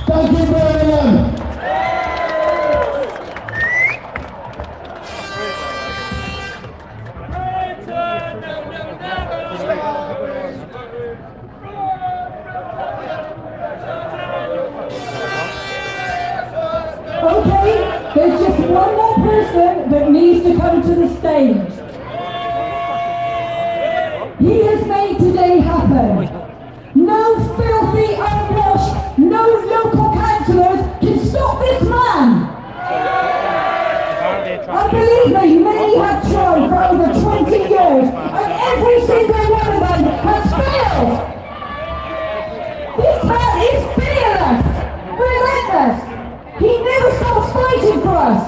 Thank you, Birmingham. Okay, there's just one more person that needs to come to the stage. He has made today happen. No filthy, unwashed, no local councillors can stop this man. And believe me, many have tried for over 20 years, and every single one of them has failed. This man is fearless, relentless. He never stops fighting for us.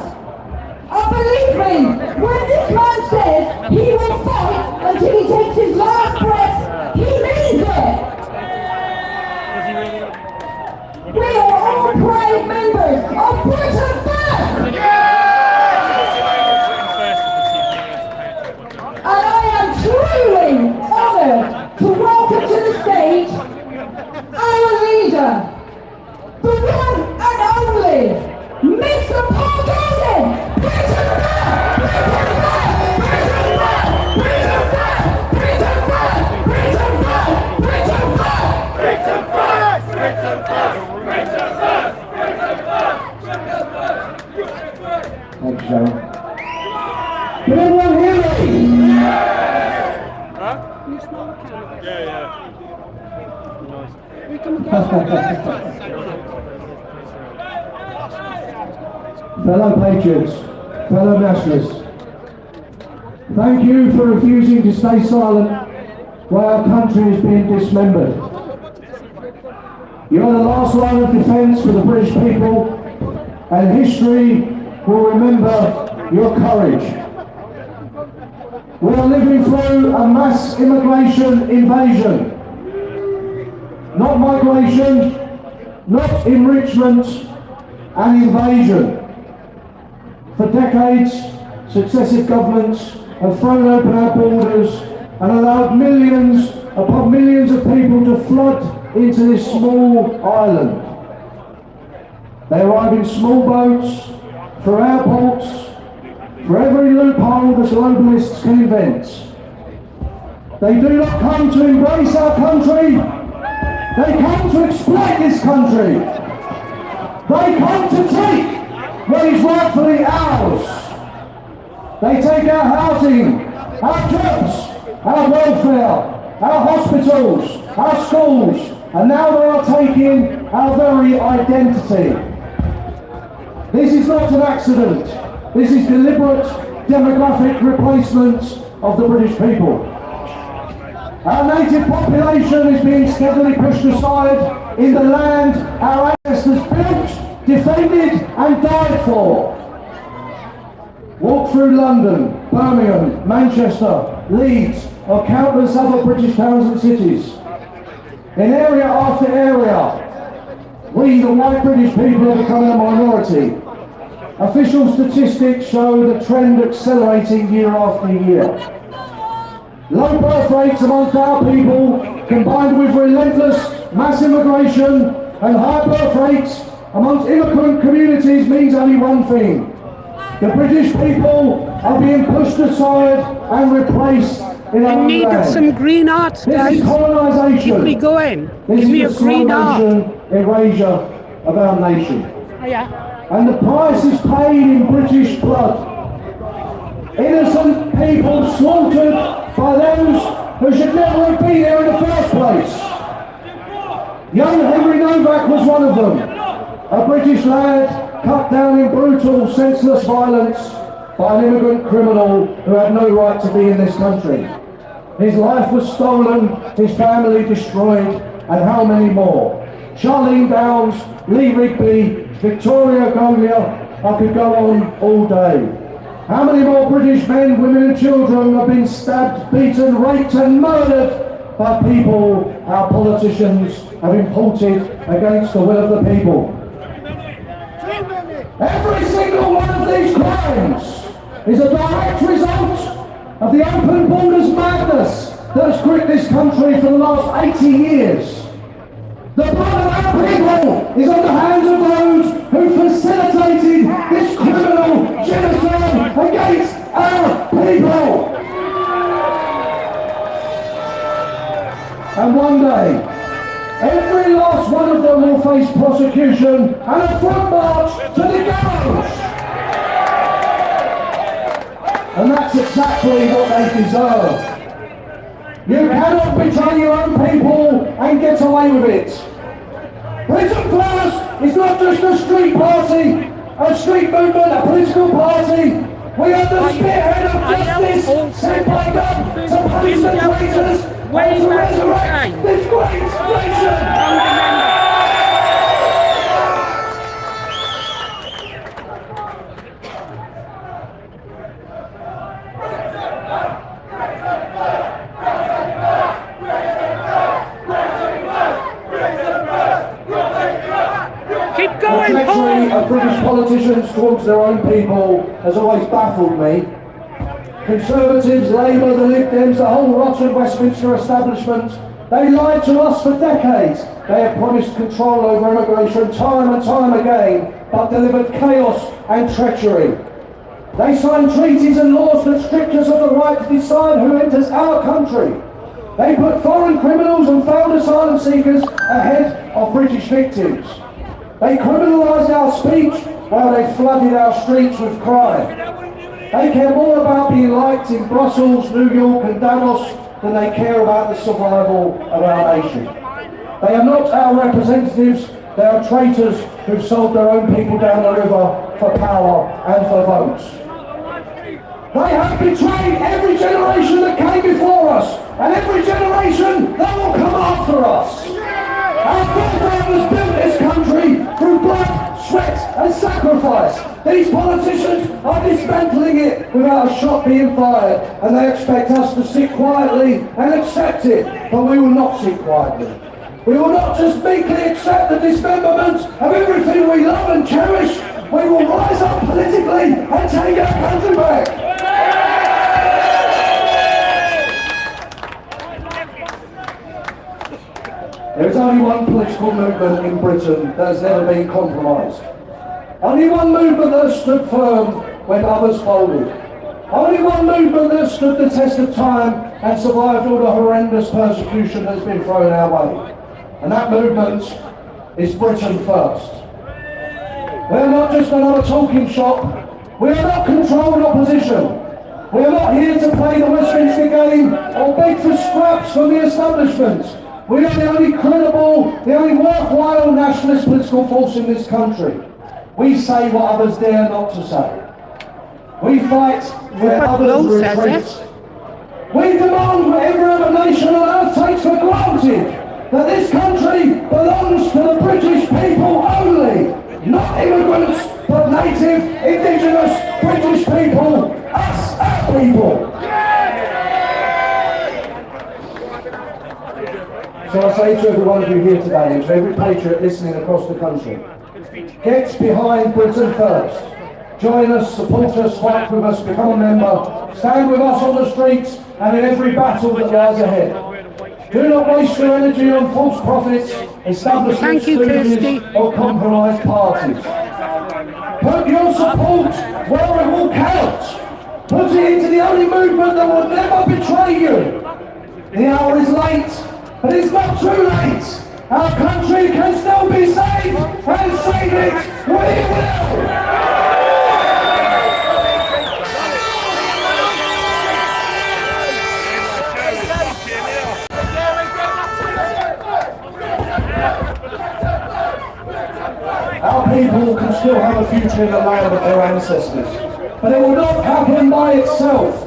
And believe me, when this man says he will fight until he takes his last breath, he means it. We are all proud members of Britain First. And I am truly honoured to welcome to the stage our leader, the one and only Mr. Paul Golden. Britain First! Britain First! Britain First! Britain First! Britain First! Britain First! Britain First! Britain first! Britain first! Britain first! Britain first! Thanks, Sharon. Can everyone hear me? Fellow patriots, fellow nationalists, thank you for refusing to stay silent while our country is being dismembered. You are the last line of defence for the British people, and history will remember your courage. We are living through a mass immigration invasion. Not migration, not enrichment and invasion. For decades, successive governments have thrown open our borders and allowed millions upon millions of people to flood into this small island. They arrive in small boats, through airports, for every loophole the globalists can invent. They do not come to embrace our country, they come to exploit this country. They come to take what is rightfully ours. They take our housing, our jobs, our welfare, our hospitals, our schools, and now they are taking our very identity. This is not an accident. This is deliberate demographic replacement of the British people. Our native population is being steadily pushed aside in the land our ancestors built, defended and died for. Walk through London, Birmingham, Manchester, Leeds or countless other British towns and cities. In area after area, we the white British people are becoming a minority. Official statistics show the trend accelerating year after year. Low birth rates amongst our people, combined with relentless mass immigration and high birth rates amongst immigrant communities means only one thing. The British people are being pushed aside and replaced in our own I land. need some green arts, guys. This is colonisation. Keep me going. This Give me a is the green art. erasure of our nation. Oh, yeah. And the price is paid in British blood. Innocent people slaughtered by those who should never have been here in the first place. Young Henry Novak was one of them. A British lad cut down in brutal, senseless violence by an immigrant criminal who had no right to be in this country. His life was stolen, his family destroyed, and how many more? Charlene Downs, Lee Rigby, Victoria Golia, I could go on all day. How many more British men, women and children have been stabbed, beaten, raped and murdered by people our politicians have imported against the will of the people? Every single one of these crimes is a direct result of the open borders madness that has gripped this country for the last 80 years. The blood of our people is on the hands of those who facilitated this criminal genocide against our people. And one day, every last one of them will face prosecution and a front march to the gallows. that's exactly what they deserve. You cannot betray your own people and get away with it. Britain First is not just a street party, a street movement, a political party. We are the spearhead of justice sent by God to punish the traitors and to resurrect this great nation. Keep The going, treachery Paul! of British politicians towards their own people has always baffled me. Conservatives, Labour, the Lib Dems, the whole rotten Westminster establishment, they lied to us for decades. They have promised control over immigration time and time again, but delivered chaos and treachery. They signed treaties and laws that stripped us of the right to decide who enters our country. They put foreign criminals and failed asylum seekers ahead of British victims. They criminalised our speech while they flooded our streets with crime. They care more about being liked in Brussels, New York and Davos than they care about the survival of our nation. They are not our representatives, they are traitors who've sold their own people down the river for power and for votes. They have betrayed every generation that came before us, and every generation that will come after us. Our forefathers built this country through blood, sweat and sacrifice. These politicians are dismantling it without a shot being fired, and they expect us to sit quietly and accept it, but we will not sit quietly. We will not just meekly accept the dismemberment of everything we love and cherish. We will rise up politically and take our country back. There is only one political movement in Britain that has never been compromised. Only one movement that has stood firm when others folded. Only one movement that has stood the test of time and survived all the horrendous persecution that has been thrown our way. And that movement is Britain First. We are not just another talking shop. We are not controlled opposition. We are not here to play the Westminster game or beg for scraps from the establishment. We are the only credible, the only worthwhile nationalist political force in this country. We say what others dare not to say. We fight where others retreat. We demand what every other nation on earth takes for granted, that this country belongs to the British people only, not immigrants, but native, indigenous British people, us, our people. So I say to every one of you here today, and to every patriot listening across the country, get behind Britain First. Join us, support us, fight with us, become a member, stand with us on the streets and in every battle that lies ahead. Do not waste your energy on false prophets, establishment stooges or compromised parties. Put your support where it will count. Put it into the only movement that will never betray you. The hour is late, but it's not too late. Our country can still be saved, and save it, we will! Our people can still have a future in the land of their ancestors, but it will not happen by itself.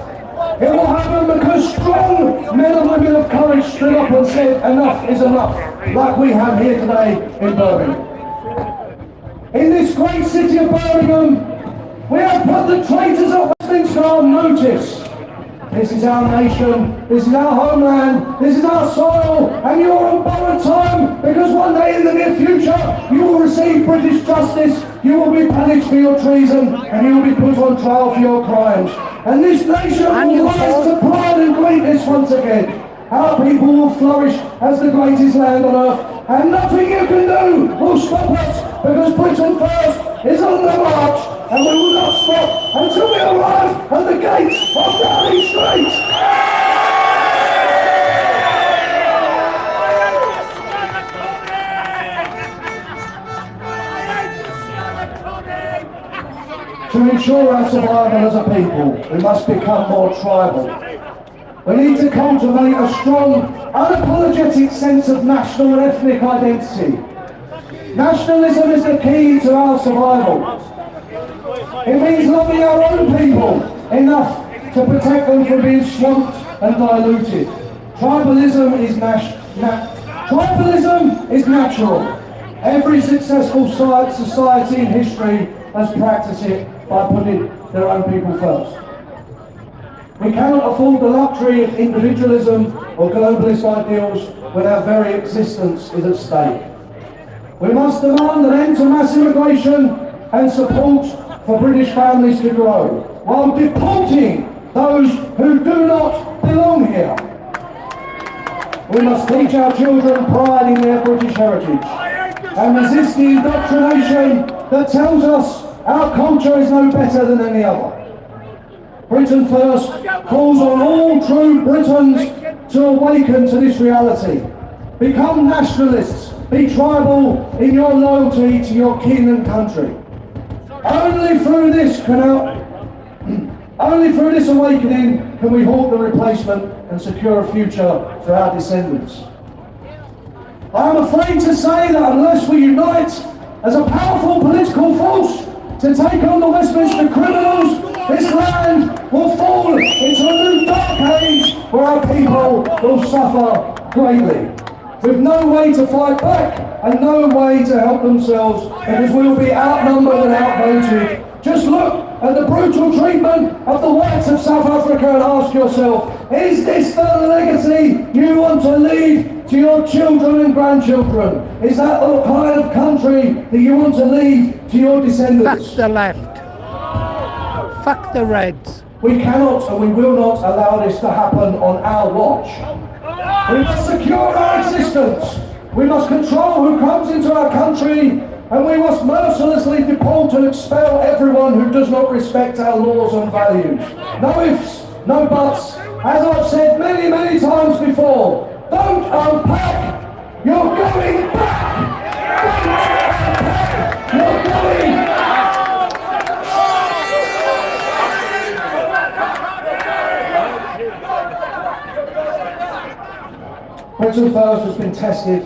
It will happen because strong men and women of courage stood up and said enough is enough, like we have here today in Birmingham. In this great city of Birmingham, we have put the traitors of Westminster on notice. This is our nation, this is our homeland, this is our soil, and you're on borrowed time, because one day in the near future you will receive British justice, you will be punished for your treason, and you will be put on trial for your crimes. And this nation will rise to pride and greatness once again. Our people will flourish as the greatest land on earth, and nothing you can do will stop us, because Britain First is on the march. And we will not stop until we arrive at the gates of Downing Street. To ensure our survival as a people, we must become more tribal. We need to cultivate a strong, unapologetic sense of national and ethnic identity. Nationalism is the key to our survival. It means loving our own people enough to protect them from being swamped and diluted. Tribalism is natural. Every successful society in history has practiced it by putting their own people first. We cannot afford the luxury of individualism or globalist ideals when our very existence is at stake. We must demand an end to mass immigration and support for British families to grow, while deporting those who do not belong here. We must teach our children pride in their British heritage and resist the indoctrination that tells us our culture is no better than any other. Britain First calls on all true Britons to awaken to this reality. Become nationalists, be tribal in your loyalty to your kin and country. Only through this awakening can we halt the replacement and secure a future for our descendants. I am afraid to say that unless we unite as a powerful political force to take on the Westminster criminals, this land will fall into a new dark age where our people will suffer greatly, with no way to fight back and no way to help themselves, because we will be outnumbered and outvoted. Just look at the brutal treatment of the whites of South Africa and ask yourself, is this the legacy you want to leave to your children and grandchildren? Is that the kind of country that you want to leave to your descendants? Fuck the left. Fuck the Reds. We cannot and we will not allow this to happen on our watch. We must secure our existence. We must control who comes into our country, and we must mercilessly deport and expel everyone who does not respect our laws and values. No ifs, no buts. As I've said many, many times before, don't unpack, you're going back! Don't unpack, you're going back! Britain First has been tested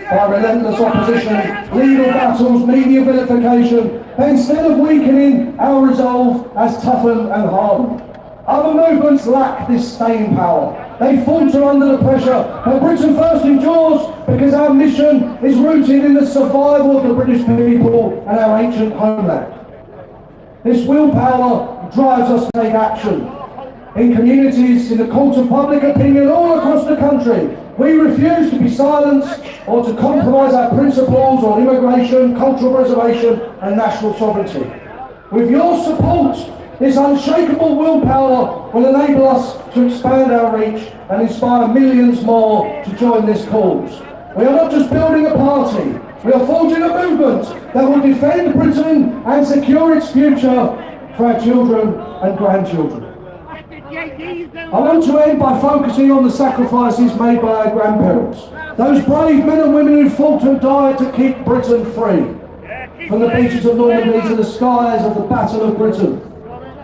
by relentless opposition, legal battles, media vilification, but instead of weakening, our resolve has toughened and hardened. Other movements lack this staying power. They falter under the pressure, but Britain First endures because our mission is rooted in the survival of the British people and our ancient homeland. This willpower drives us to take action. In communities, in the court of public opinion all across the country, we refuse to be silenced or to compromise our principles on immigration, cultural preservation and national sovereignty. With your support, this unshakable willpower will enable us to expand our reach and inspire millions more to join this cause. We are not just building a party, we are forging a movement that will defend Britain and secure its future for our children and grandchildren. I want to end by focusing on the sacrifices made by our grandparents, those brave men and women who fought and died to keep Britain free. From the beaches of Normandy to the skies of the Battle of Britain,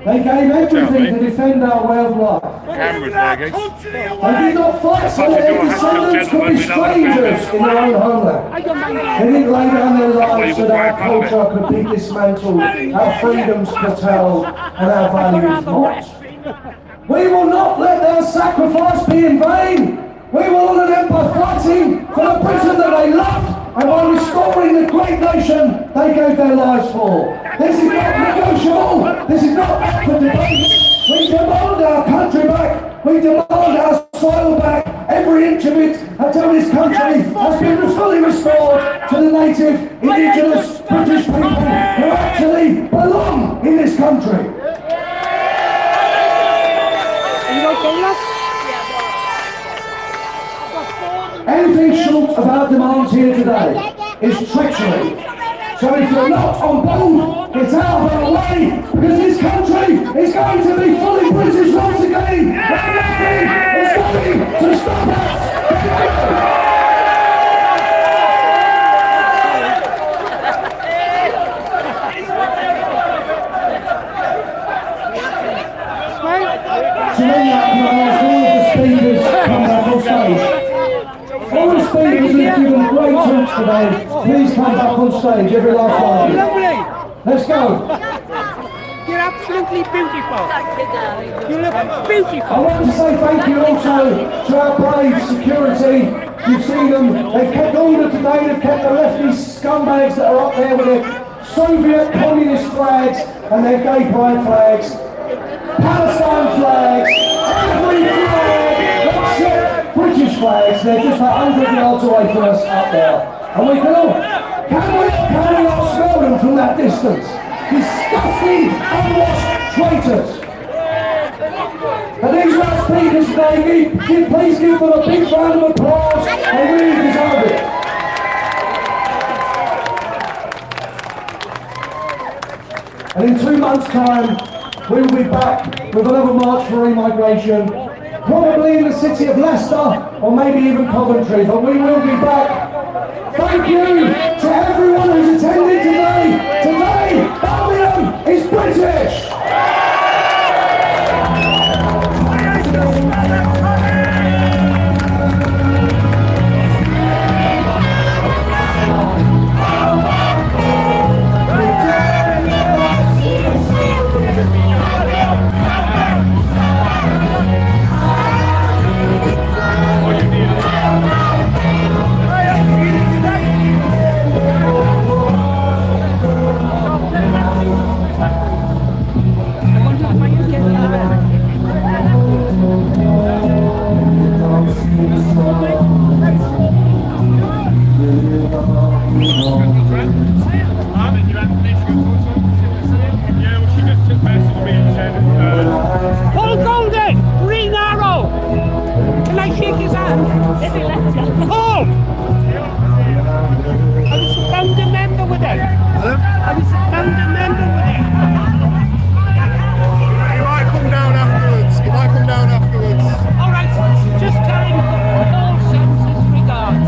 they gave everything to defend our way of life. They did not fight so that their descendants could be strangers in their own homeland. They didn't lay down their lives so that our culture could be dismantled, our freedoms curtailed, and our values mocked. We will not let their sacrifice be in vain. We will honour them by fighting for the Britain that they loved and by restoring the great nation they gave their lives for. This is not negotiable. This is not up for debate. We demand our country back. We demand our soil back. Every inch of it until this country has been fully restored to the native, indigenous British people who actually belong in this country. Anything short of our demands here today is treachery. So if you're not on board, get out of our way, because this country is going to be fully British once again, and nothing is going to stop us. today, please come back on stage, every last one of you. Lovely. Let's go. You're absolutely beautiful. You look I beautiful. want to say thank you also to our brave security. You've seen them, they've kept order today, they've kept the leftist scumbags that are up there with their Soviet communist flags and their gay pride flags, Palestine flags, every flag except British flags. They're just 100 yards away from us up there. And we can all, can we all smell them from that distance? Disgusting, unwashed traitors. And these last speakers today, please give them a big round of applause. They really deserve it. And in 2 months' time, we will be back with another march for remigration, probably in the city of Leicester or maybe even Coventry, but we will be back. Thank you to everyone who's attended today. Today, Birmingham is British. Paul Golden, Green Arrow. Can I shake his hand? Paul! I was a founder member with him. I was a founder member with him. He might come down afterwards. He might come down afterwards. All right, just tell him Paul sends his regards.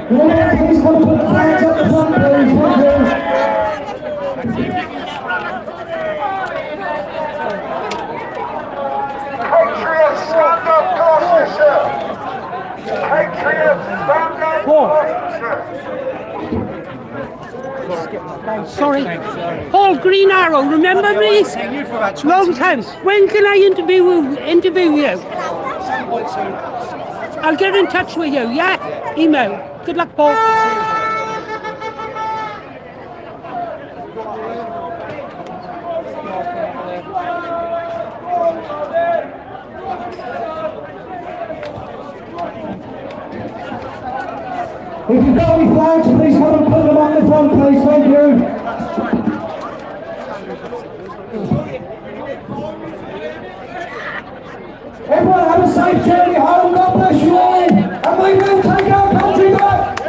Please come put the flags at the front, please. Patriots, stand up, Gloucestershire! Patriots, stand up, Gloucestershire! Sorry. Paul Green Arrow, remember me? Long time. When can I interview you? I'll get in touch with you, yeah? Email. Good luck, Paul. If you've got any flags, please come and put them on the front, please. Thank you. Everyone have a safe journey home. God bless you all. And we will take our country back.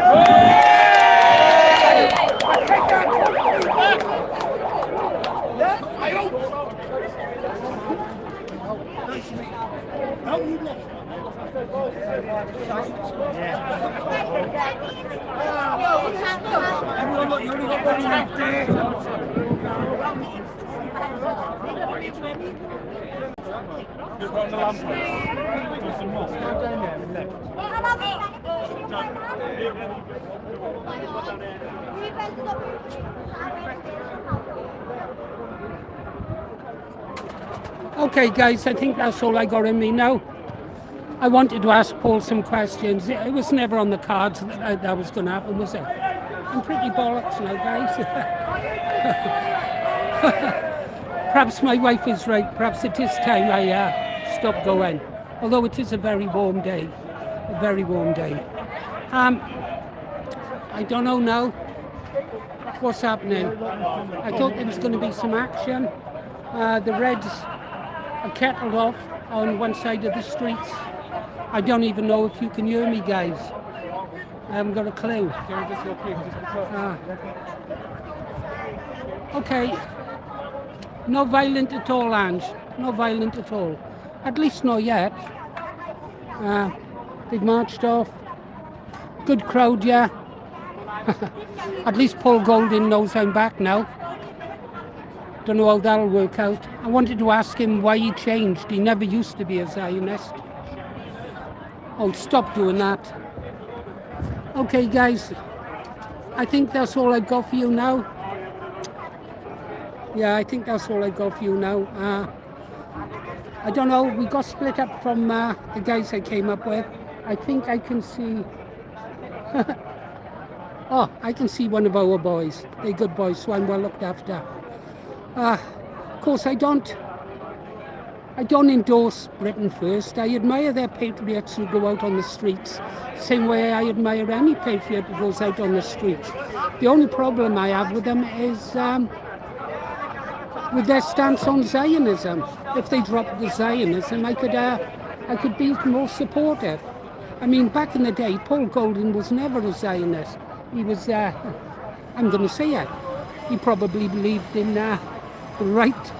Everyone, look, you only got one left there. You've got the lamp on. Do some more. Okay, guys, I think that's all I got in me now. I wanted to ask Paul some questions. It was never on the cards that that was going to happen, was it? I'm pretty bollocks now, guys. Perhaps my wife is right. Perhaps it is time I stop going. Although it is a very warm day. A very warm day. I don't know now what's happening. I thought there was going to be some action. The Reds are kettled off on one side of the streets. I don't even know if you can hear me, guys. I haven't got a clue. Okay. No violent at all, Ange. No violent at all. At least not yet. They've marched off. Good crowd, yeah. At least Paul Golding knows I'm back now. Don't know how that'll work out. I wanted to ask him why he changed. He never used to be a Zionist. Oh, stop doing that. Okay, guys. I think that's all I've got for you now. Yeah, I think that's all I got for you now. I don't know. We got split up from the guys I came up with. I think I can see... Oh, I can see one of our boys. They're good boys, so I'm well looked after. Of course, I don't endorse Britain First. I admire their patriots who go out on the streets, same way I admire any patriot who goes out on the streets. The only problem I have with them is with their stance on Zionism. If they dropped the Zionism, I could be more supportive. I mean, back in the day, Paul Golding was never a Zionist. He was, I'm going to say it, he probably believed in the right.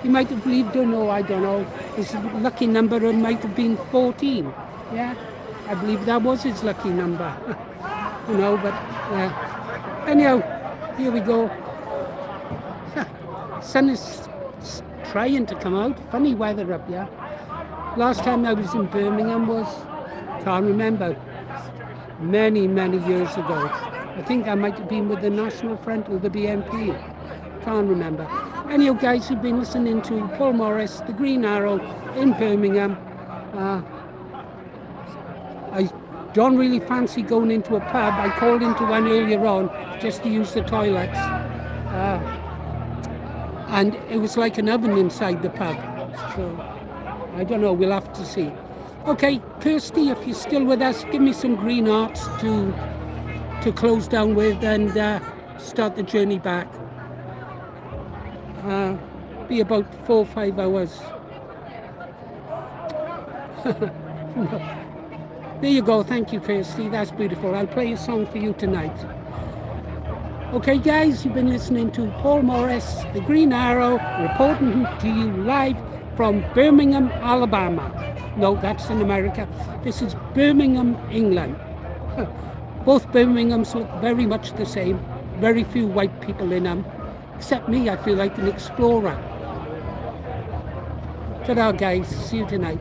He might have believed in, I don't know, his lucky number might have been 14. Yeah, I believe that was his lucky number. You know, but anyhow, here we go. Sun is trying to come out. Funny weather up here. Last time I was in Birmingham was, can't remember, many years ago. I think I might have been with the National Front or the BNP. Can't remember. Anyhow, guys, you've been listening to Paul Morris, the Green Arrow in Birmingham. I don't really fancy going into a pub. I called into one earlier on just to use the toilets. And it was like an oven inside the pub. So, I don't know, we'll have to see. Okay, Kirsty, if you're still with us, give me some green hearts to close down with and start the journey back. Be about 4 or 5 hours. There you go, thank you, Kirsty, that's beautiful. I'll play a song for you tonight. Okay, guys, you've been listening to Paul Morris, the Green Arrow, reporting to you live from Birmingham, Alabama. No, that's in America. This is Birmingham, England. Both Birminghams look very much the same. Very few white people in them. Except me, I feel like an explorer. Ta-da, guys. See you tonight.